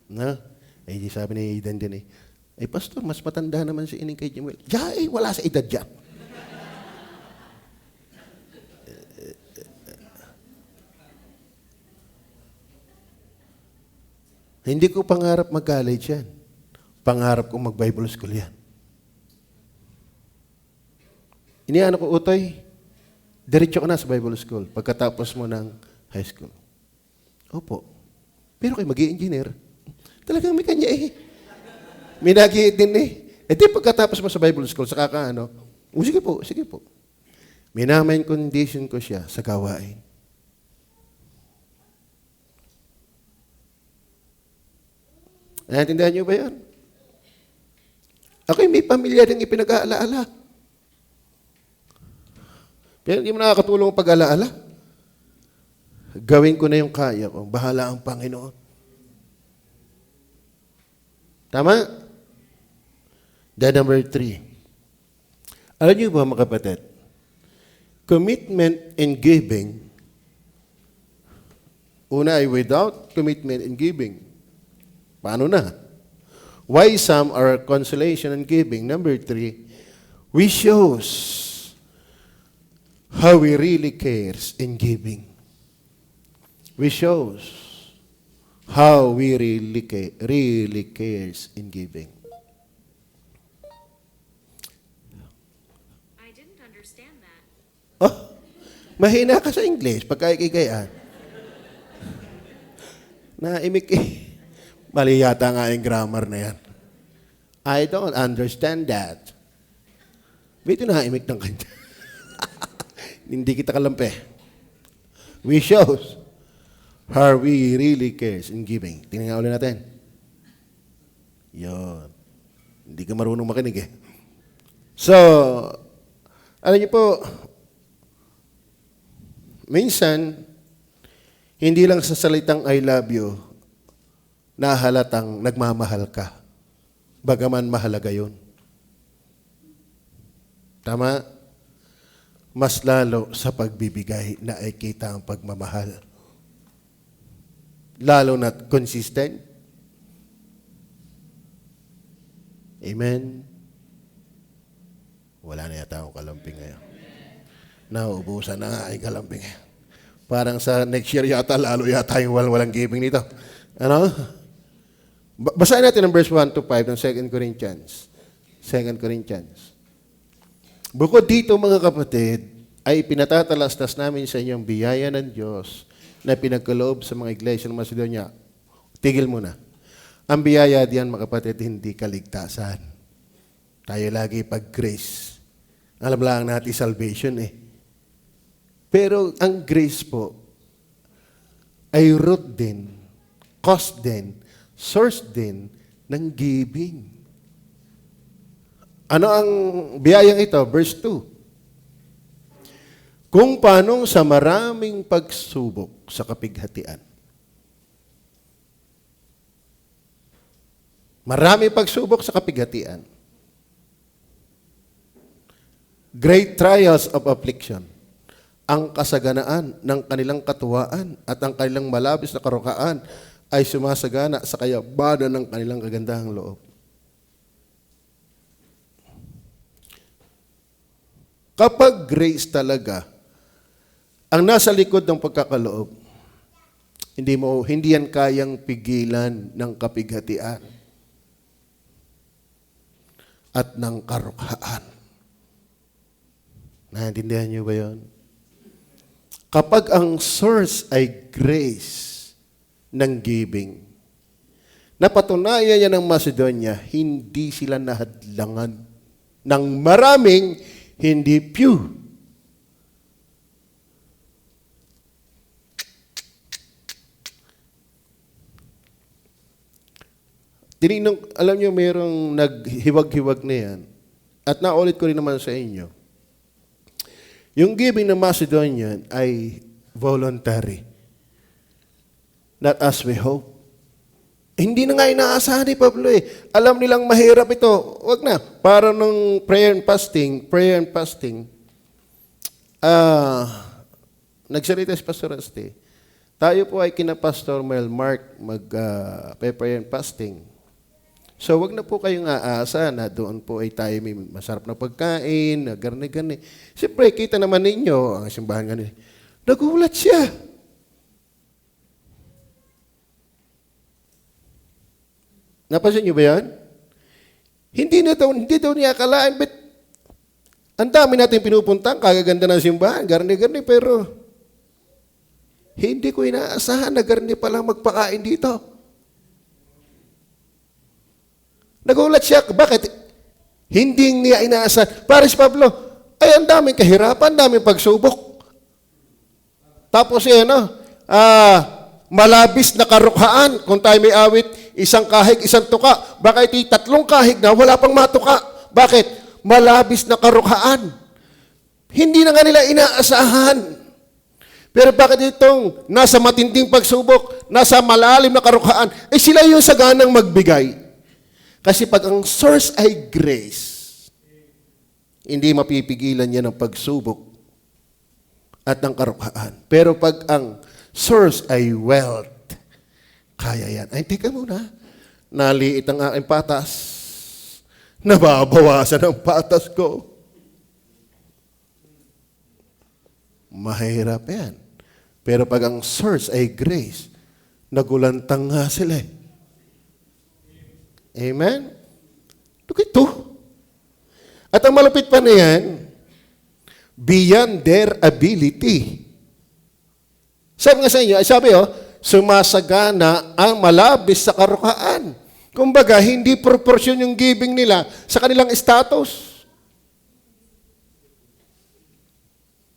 Na? Ay, sabi ni Dindin eh, ay, Pastor, mas matanda naman si Ining kay Jemuel. Wala sa edad dyan. Hindi ko pangarap mag-college yan. Pangarap ko mag-Bible school yan. Iniano ko, Utoy, diretso ka na sa Bible school pagkatapos mo ng high school. Opo. Pero kayo mag-i-engineer. Talagang may kanya eh. May nag-i din eh. E di pagkatapos mo sa Bible school, saka ka sige po, sige po. Minamain condition ko siya sa gawain. Naintindihan niyo ba yan? Ako'y may pamilya din ipinag-aalaala. Pero hindi mo nakakatulong ang pag-alaala. Gawin ko na yung kaya ko. Bahala ang Panginoon. Tama? Then number 3. Alam niyo ba mga kapatid? Commitment in giving. Una ay without commitment in giving. Paano na? Why some are consolation and giving? Number 3, we shows how we really cares in giving. We shows how we really cares in giving. I didn't understand that. Oh, mahina ka sa English pagka ikikayaan. Naimik eh. Mali yata nga yung grammar na yan. I don't understand that. Bito na imik ng kanya. Hindi kita kalampe. We shows how we really cares in giving. Tingnan nga ulit natin. Yun. Hindi ka marunong makinig eh. So, alam niyo po, minsan, hindi lang sa salitang I love you, na halatang nagmamahal ka. Bagaman mahalaga yun. Tama? Mas lalo sa pagbibigay na ay kita ang pagmamahal. Lalo na't consistent. Amen? Wala na yata akong kalamping ngayon. Nauubusan na nga ay kalamping. Parang sa next year yata, lalo yata yung walang giving nito. Ano? Basahin natin ang verse 1 to 5 ng 2 Corinthians. 2 Corinthians. Bukod dito mga kapatid, ay pinatatalastas namin sa inyong biyaya ng Diyos na pinagkaloob sa mga iglesia ng Macedonia. Tigil muna. Ang biyaya diyan mga kapatid, hindi kaligtasan. Tayo lagi pag grace. Alam lang natin salvation eh. Pero ang grace po ay root din, cause din, source din ng giving. Ano ang biyayang ito? Verse 2. Kung paanong sa maraming pagsubok sa kapighatian. Maraming pagsubok sa kapighatian. Great trials of affliction. Ang kasaganaan ng kanilang katuwaan at ang kanilang malabis na karukaan ay sumasagana sa kayabanan ng kanilang kagandahang loob. Kapag grace talaga, ang nasa likod ng pagkakaloob, hindi yan kayang pigilan ng kapighatian at ng karukhaan. Naintindihan niyo ba yun? Kapag ang source ay grace ng giving, napatunayan niya ng Macedonia, hindi sila nahadlangan ng maraming hindi few. Alam niyo, mayroong naghiwag-hiwag na yan. At naulit ko rin naman sa inyo. Yung giving ng Macedonian ay voluntary. Not as we hope. Hindi na nga inaasahan ni Pablo eh. Alam nilang mahirap ito. Wag na. Para nung prayer and fasting, nagsalita si Pastor Asti. Tayo po ay kina Pastor Mel Mark mag-prayer and fasting. So, wag na po kayong aasa na doon po ay tayo may masarap na pagkain, na garni-garni. Siyempre, kita naman ninyo, ang simbahan ganun. Nagulat siya. Napansin niyo ba yan? Hindi daw niya akalaan, but ang dami natin pinupuntang, kagaganda ng simbahan, garni-garni, pero hindi ko inaasahan na garni pala magpakain dito. Nagulat siya. Bakit? Hindi niya inaasahan. Paris Pablo, ay ang daming kahirapan, daming pagsubok. Tapos malabis na karukhaan. Kung tayo may awit, isang kahig, isang tuka. Baka iti 3 kahig na, wala pang matuka. Bakit? Malabis na karukhaan. Hindi na nga nila inaasahan. Pero bakit itong nasa matinding pagsubok, nasa malalim na karukhaan, sila yung saganang magbigay. Kasi pag ang source ay grace, hindi mapipigilan niya ng pagsubok at ng karukhaan. Pero pag ang source ay wealth, kaya yan. Ay, teka muna. Naliit ang aking patas. Nababawasan ang patas ko. Mahirap yan. Pero pag ang source ay grace, nagulantang nga sila. Amen? Look at ito. At ang malapit pa na yan, beyond their ability. Sabi nga sa inyo, sumasagana ang malabis sa karukhaan. Kumbaga, hindi proportion yung giving nila sa kanilang status.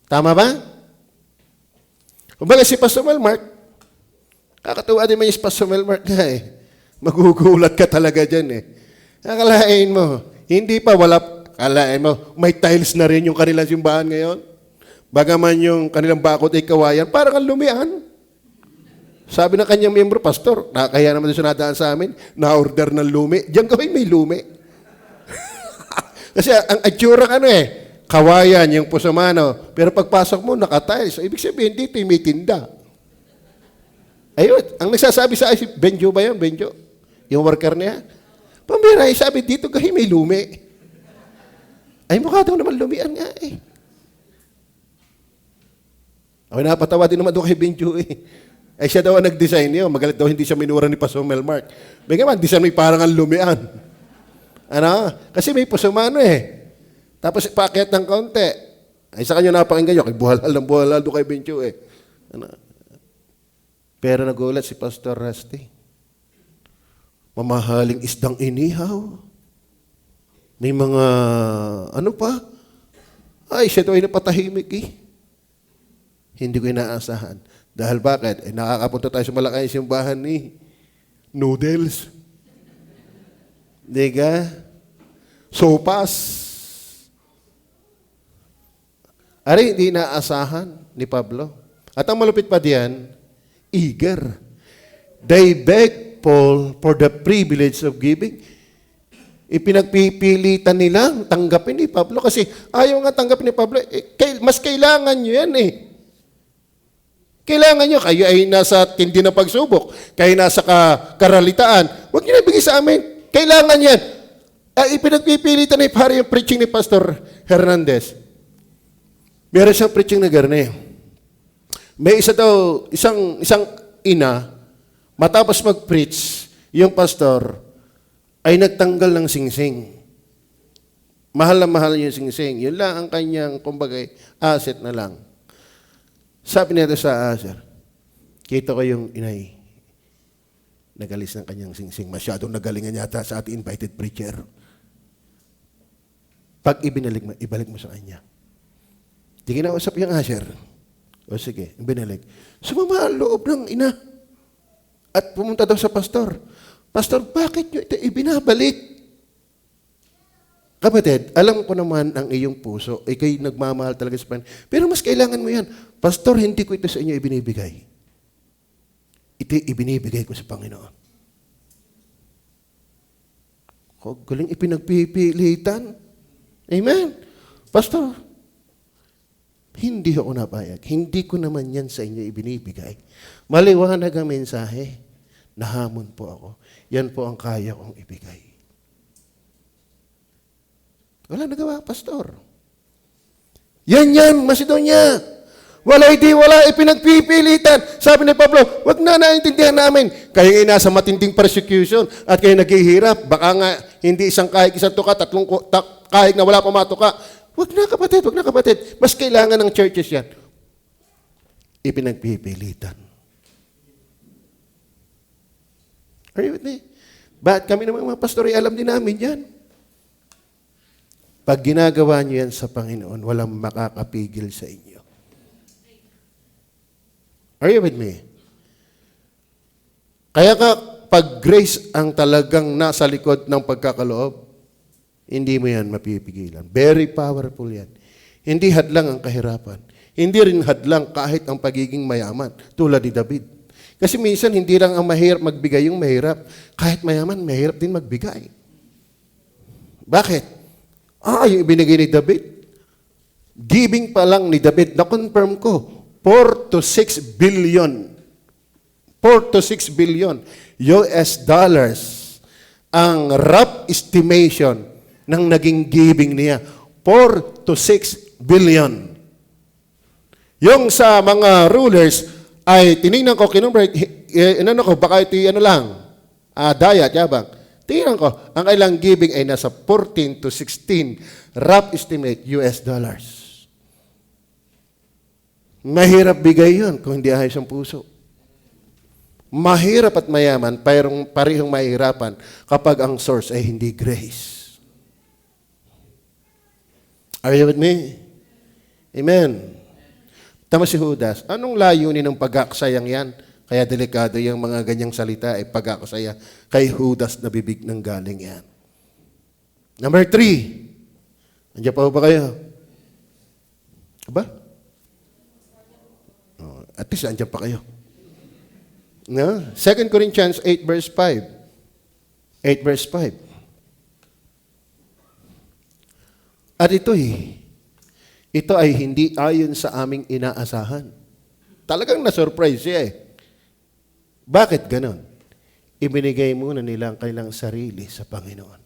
Tama ba? Kumbaga si Pastor Melmark, kakatuwa din may Pastor Melmark nga Magugulat ka talaga dyan Akalain mo, hindi pa akalain mo, may tiles na rin yung kanilang simbahan ngayon. Bagaman yung kanilang bakod ay kawayan, parang ang lumian. Sabi ng kanyang miyembro, Pastor, nakakaya naman doon sa nadaan sa amin, na-order ng lumi. Diyan gawin may lumi. Kasi ang atsura kawayan yung pusumano. Pero pagpasok mo, naka-tiles. So, ibig sabihin, dito may tinda. Ayun, ang nagsasabi sa akin, Benjo ba yun? Benjo? Yung worker niya? Pambira, sabi, dito gahi may lumi. Ay, mukha daw naman lumian nga Ako napatawa din naman doon kay Benjo Ay, siya daw ang nag-design niyo. Magalit daw hindi siya minura ni Pastor Melmark. Bigyan man, design may parang ang lumian. Kasi may pusumano Tapos paakyat ng konti. Ay, sa kanya napakinggan nyo. Kay buhalal doon kay Benjo Pero nagulat si Pastor Rusty. Mamahaling isdang inihaw. May mga, pa? Ay, siya daw ay napatahimik Hindi ko inaasahan. Dahil bakit? Nakakapunta tayo sa malakay simbahan ni noodles. Diga? Sopas. Ari, hindi inaasahan ni Pablo. At ang malupit pa diyan, eager. They beg Paul for the privilege of giving. Ipinagpipilitan nilang tanggapin ni Pablo kasi ayaw nga tanggapin ni Pablo. Mas kailangan nyo yan Kailangan nyo, kayo ay nasa tindi ng pagsubok, kayo nasa karalitaan. Huwag nyo na ibigay sa amin. Kailangan yan. Ipinagpipilitan ni pare yung preaching ni Pastor Hernandez. Meron siyang preaching na garne. May isang ina, matapos mag-preach, yung pastor, ay nagtanggal ng singsing. Mahal na mahal yung singsing. Yun lang ang kanyang, asset na lang. Sabi nito sa asher, kita ko yung inay, nagalis ng kanyang singsing. Masyadong nagalingan yata sa ating invited preacher. Pag ibalik mo sa kanya. Di kinausap yung asher. O sige, ibinalik. Sumama ang loob ng ina. At pumunta daw sa pastor. Pastor, bakit nyo ito ibinabalik? Kapatid, alam ko naman ang iyong puso, ikay nagmamahal talaga sa Panginoon. Pero mas kailangan mo yan. Pastor, hindi ko ito sa inyo ibinibigay. Ito ibinibigay ko sa Panginoon. Galing ipinagpipilitan. Amen. Pastor, hindi ako napayag. Hindi ko naman yan sa inyo ibinibigay. Maliwanag ang mensahe. Nahamon po ako. Yan po ang kaya kong ibigay. Wala nagawa, Pastor. Yan, Macedonia. Wala ipinagpipilitan. Sabi ni Pablo, wag na naintindihan namin. Kayo nga nasa matinding persecution at kayo naghihirap. Baka nga hindi isang kahig, isang tuka, 3 kahig na wala pa matuka. Wag na kapatid. Mas kailangan ng churches yan. Ipinagpipilitan. Are you with me? Bakit kami naman mga pastor ay alam din namin yan? Pag ginagawa niyo yan sa Panginoon, walang makakapigil sa inyo. Are you with me? Kaya ka, pag grace ang talagang nasa likod ng pagkakaloob, hindi mo yan mapipigilan. Very powerful yan. Hindi hadlang ang kahirapan. Hindi rin hadlang kahit ang pagiging mayaman, tulad ni David. Kasi minsan, hindi lang ang mahirap magbigay yung mahirap. Kahit mayaman, mahirap din magbigay. Bakit? Yung ibinigay ni David. Giving pa lang ni David, na-confirm ko, 4 to 6 billion. 4 to 6 billion US dollars ang rough estimation ng naging giving niya. 4 to 6 billion. Yung sa mga rulers, ay tinignan ko, baka ito lang, dayat, yabang. Tingnan ko, ang kailang giving ay nasa 14 to 16 rough estimate US dollars. Mahirap bigay yun kung hindi ayos ang puso. Mahirap at mayaman, parehong mahirapan kapag ang source ay hindi grace. Are you with me? Amen. Tama si Judas. Anong layunin ng pag-aksayang yan? Kaya delikado yung mga ganyang salita ay pag-aksaya kay Judas na bibig ng galing yan. Number 3. Andiyan pa ba kayo? Aba? At least andiyan pa kayo. No? 2 Corinthians 8 verse 5. 8 verse 5. At ito ay hindi ayon sa aming inaasahan. Talagang na-surprise siya Bakit ganon? Ibinigay muna nila ang kanilang sarili sa Panginoon.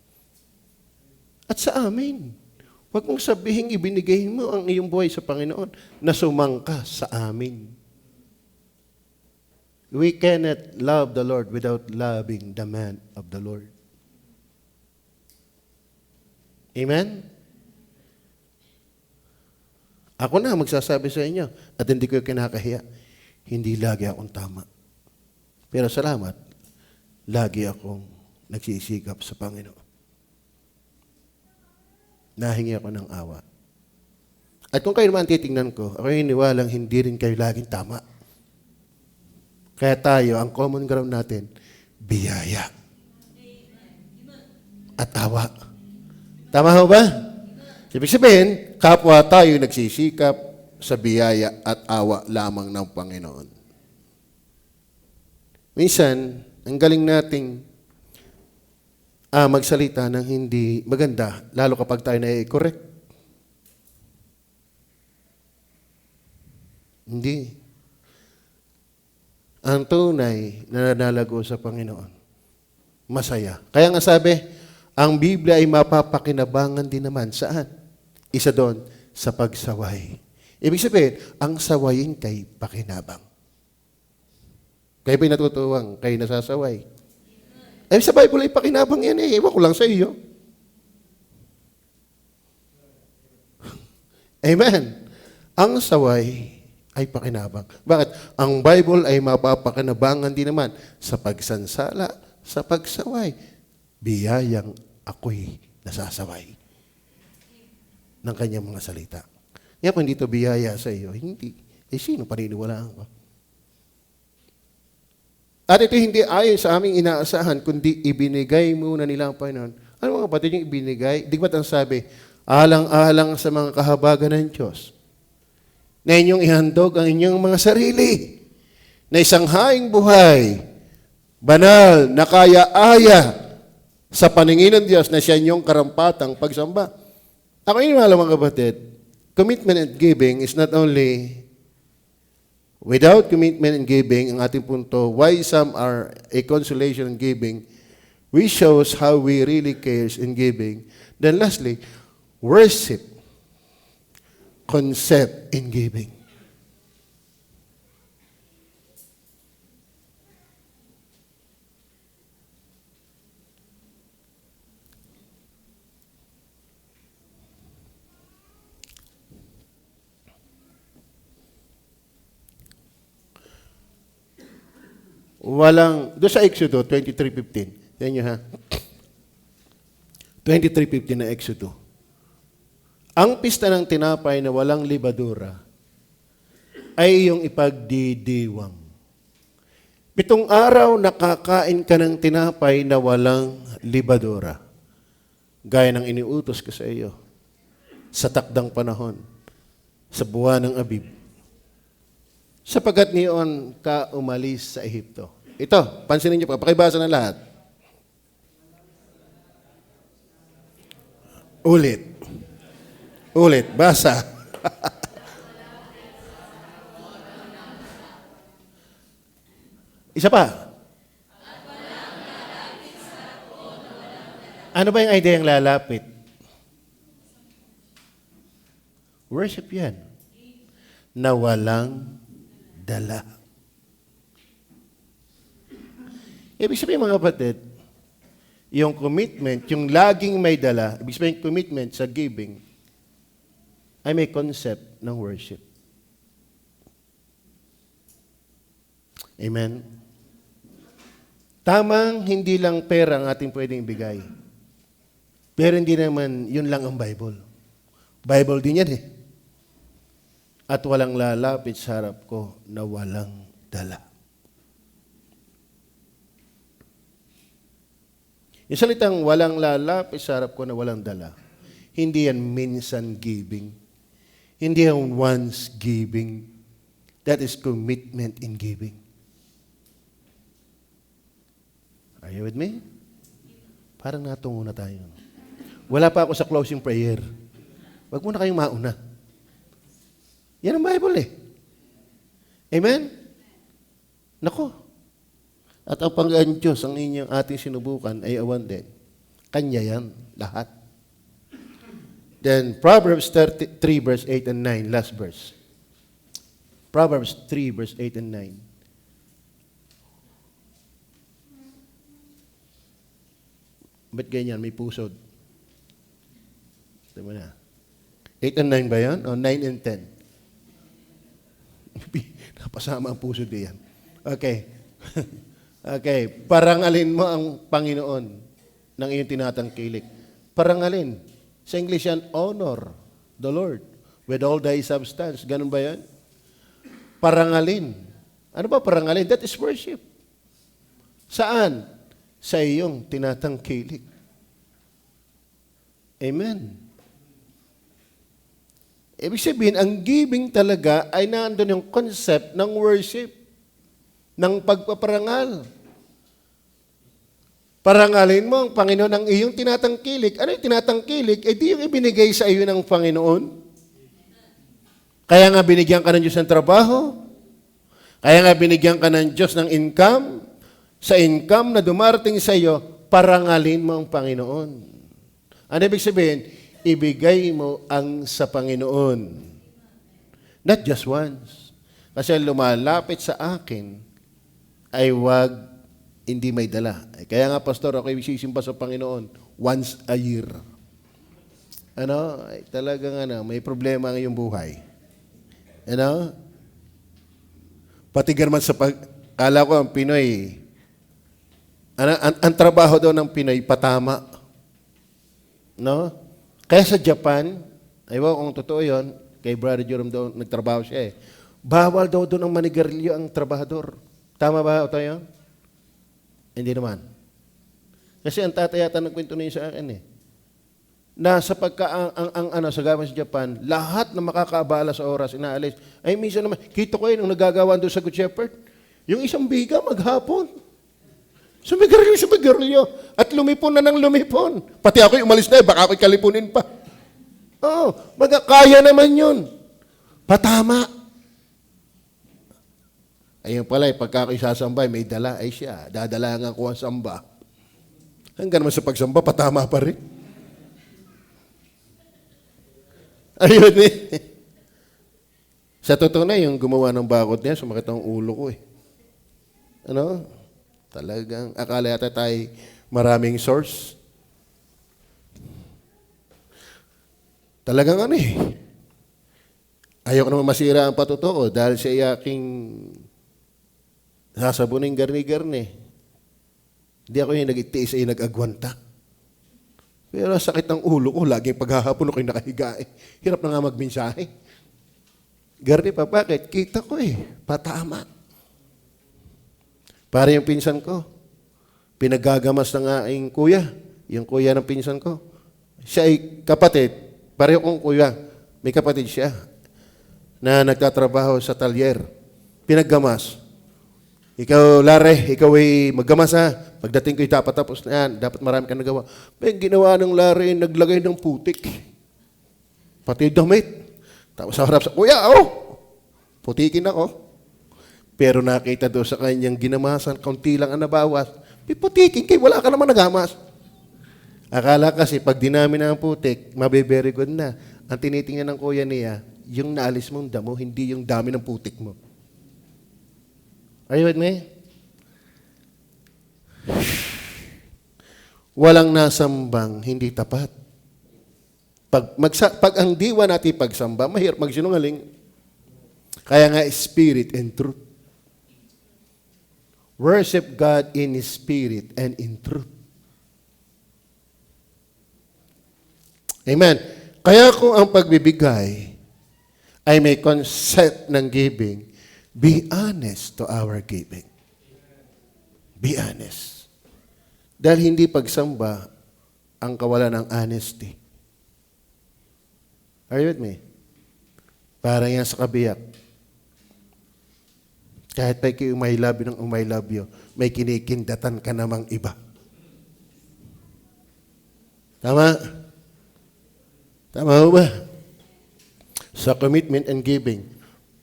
At sa amin. Huwag mong sabihin ibinigay mo ang iyong buhay sa Panginoon na sumangka sa amin. We cannot love the Lord without loving the man of the Lord. Amen? Ako na magsasabi sa inyo at hindi ko kinakahiya. Hindi lagi akong tama. Pero salamat, lagi akong nagsisikap sa Panginoon. Nahingi ako ng awa. At kung kayo naman titingnan ko, ako hiniwalang hindi rin kayo laging tama. Kaya tayo, ang common ground natin, biyaya. At awa. Tama ho ba? Ibig sabihin, kapwa tayo nagsisikap sa biyaya at awa lamang ng Panginoon. Minsan, ang galing nating magsalita ng hindi maganda, lalo kapag tayo na-correct. Hindi. Ang tunay na nanalago sa Panginoon, masaya. Kaya nga sabi, ang Biblia ay mapapakinabangan din naman. Saan? Isa doon, sa pagsaway. Ibig sabihin, ang sawayin kay pakinabang. Kayo ba'y natutuwang kayo nasasaway? Sa Bible ay pakinabang yan Ewan ko lang sa iyo. Amen. Ang saway ay pakinabang. Bakit? Ang Bible ay mapapakinabangan din naman sa pagsansala, sa pagsaway. Biyayang ako'y nasasaway ng kanyang mga salita. Kaya kung hindi ito biyaya sa iyo, hindi. Sino paniniwalaan ko? At ito hindi ayon sa aming inaasahan, kundi ibinigay muna nila ang Panginoon. Ano mga kapatid yung ibinigay? Di ba't ang sabi, alang-alang sa mga kahabagan ng Diyos, na inyong ihandog ang inyong mga sarili, na isang haing buhay, banal, nakaya-aya, sa paningin ng Diyos na siya inyong karampatang pagsamba. Ako yung mga kapatid, commitment and giving is not only without commitment and giving, ang ating punto, why some are a consolation in giving, we shows how we really cares in giving. Then lastly, worship, concept in giving. Doon sa Exodo 23:15. Yan nyo ha. 23:15 na Exodo. Ang pista ng tinapay na walang libadura ay iyong ipagdidiwang. 7 araw nakakain ka ng tinapay na walang libadura, gaya ng iniutos ko sa iyo, sa takdang panahon, sa buwan ng Abib, sapagkat niyon ka umalis sa Ehipto. Ito, pansinin niyo pa, pakibasa na lahat. Ulit, basa. Isa pa. Ano ba yung idea ng lalapit? Worship yan. Na walang dala. Ibig sabihin mga kapatid, yung commitment, yung laging may dala, ibig sabihin commitment sa giving, ay may concept ng worship. Amen? Tamang hindi lang pera ang ating pwedeng ibigay. Pero hindi naman yun lang ang Bible. Bible din yan eh. At walang lalapit sa harap ko na walang dala. Yung salitang walang lalapit sa harap ko na walang dala, hindi yan minsan giving. Hindi yan once giving. That is commitment in giving. Are you with me? Parang natungo na tayo. Wala pa ako sa closing prayer. Wag muna kayong mauna. Yan ang Bible eh. Amen? Nako. At ang Panginoon Diyos, ang inyong ating sinubukan ay awan din. Kanya yan, lahat. Then, Proverbs 3 verse 8 and 9, last verse. Proverbs 3 verse 8 and 9. Ba't ganyan? May pusod. Ito mo na. 8 and 9 ba yan? O 9 and 10? Napasama ang pusod diyan. Okay. Okay. Parangalin mo ang Panginoon ng iyong tinatangkilik. Parangalin. Sa English yan, honor the Lord with all thy substance. Ganun ba yan? Parangalin. Ano ba parangalin? That is worship. Saan? Sa iyong tinatangkilik. Amen. Ibig sabihin, ang giving talaga ay nandun yung concept ng worship, ng pagpaparangal. Parangalin mo ang Panginoon ng iyong tinatangkilik. Ano yung tinatangkilik? Eh di yung ibinigay sa iyo ng Panginoon. Kaya nga binigyan ka ng Diyos ng trabaho. Kaya nga binigyan ka ng Diyos ng income. Sa income na dumarating sa iyo, parangalin mo ang Panginoon. Ano ibig sabihin? Ibigay mo ang sa Panginoon. Not just once. Kasi lumalapit sa akin ay hindi may dala. Kaya nga, Pastor, ako isisimba sa Panginoon once a year. Talagang may problema ang iyong buhay. Pati man sa kala ko ang Pinoy, ang trabaho daw ng Pinoy, patama. No? Kaya sa Japan, ayaw kung totoo yun, kay Brother Jerome daw, nagtrabaho siya eh. Bawal daw doon ang manigarilyo ang trabahador. Tama ba ito yun? Hindi naman. Kasi ang tatay yata nagkwento na yun sa akin eh. Na sa sa gawa sa Japan, lahat na makakaabala sa oras, inaalis. Ay, minsan naman, kita ko yun, nung nagagawa doon sa Good Shepherd, yung isang biga maghapon. Sumigarilyo. At lumipon na ng lumipon. Pati ako'y umalis na baka ako'y kalipunin pa. Oo, kaya naman yun. Patama. Ayun pala, pagka ako'y sasambay, may dala, ay siya, dadalangan ko ang samba. Hanggang naman sa pagsamba, patama pa rin. Ayun eh. Sa totoo na, yung gumawa ng bakod niya, sumakit ang ulo ko eh. Talagang, akala yata tayo maraming source. Talagang ayaw ko naman masira ang patotoo dahil sa aking sasabunin garni-garni. Hindi ako yung nag-itiis ay nag-agwanta. Pero sakit ng ulo ko, laging paghahapon ako'y nakahiga eh. Hirap na nga magmensahe. Garni pa, bakit? Kita ko eh, patama. Para yung pinsan ko, pinagagamas ng aking kuya, yung kuya ng pinsan ko. Siya ay kapatid, pareho kong kuya, may kapatid siya na nagtatrabaho sa talyer. Pinaggamas. Ikaw, Lare, ikaw ay maggamas ha. Pagdating ko'y dapat tapos na yan. Dapat marami kang nagawa. May ginawa ng Lare, naglagay ng putik. Pati damit. Tapos sa harap sa, kuya, putikin ako. Pero nakita doon sa kanyang ginamasan, kaunti lang ang nabawas. May putikin kayo, wala ka naman nagamas. Akala kasi pag dinami na ang putik, mabe-very good na. Ang tinitingnan ng kuya niya, yung naalis mong damo, hindi yung dami ng putik mo. Are you with me? Walang nasambang, hindi tapat. Pag ang diwa natin pagsamba, mahirap magsinungaling. Kaya nga, spirit and truth. Worship God in spirit and in truth. Amen. Kaya kung ang pagbibigay ay may concept ng giving, be honest to our giving. Be honest. Dahil hindi pagsamba ang kawalan ng honesty. Are you with me? Parang yan sa kabiyak. Kahit pa kayo umay love you ng umay love you, may kinikindatan ka namang iba. Tama? Tama ho ba? Sa commitment and giving.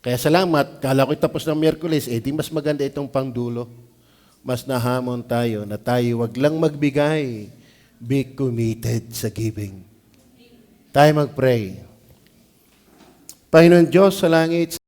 Kaya salamat, kala ko'y tapos ng Miyerkules, di mas maganda itong pangdulo. Mas nahamon tayo na tayo wag lang magbigay, be committed sa giving. Tayo mag-pray. Panginoon Diyos sa langit,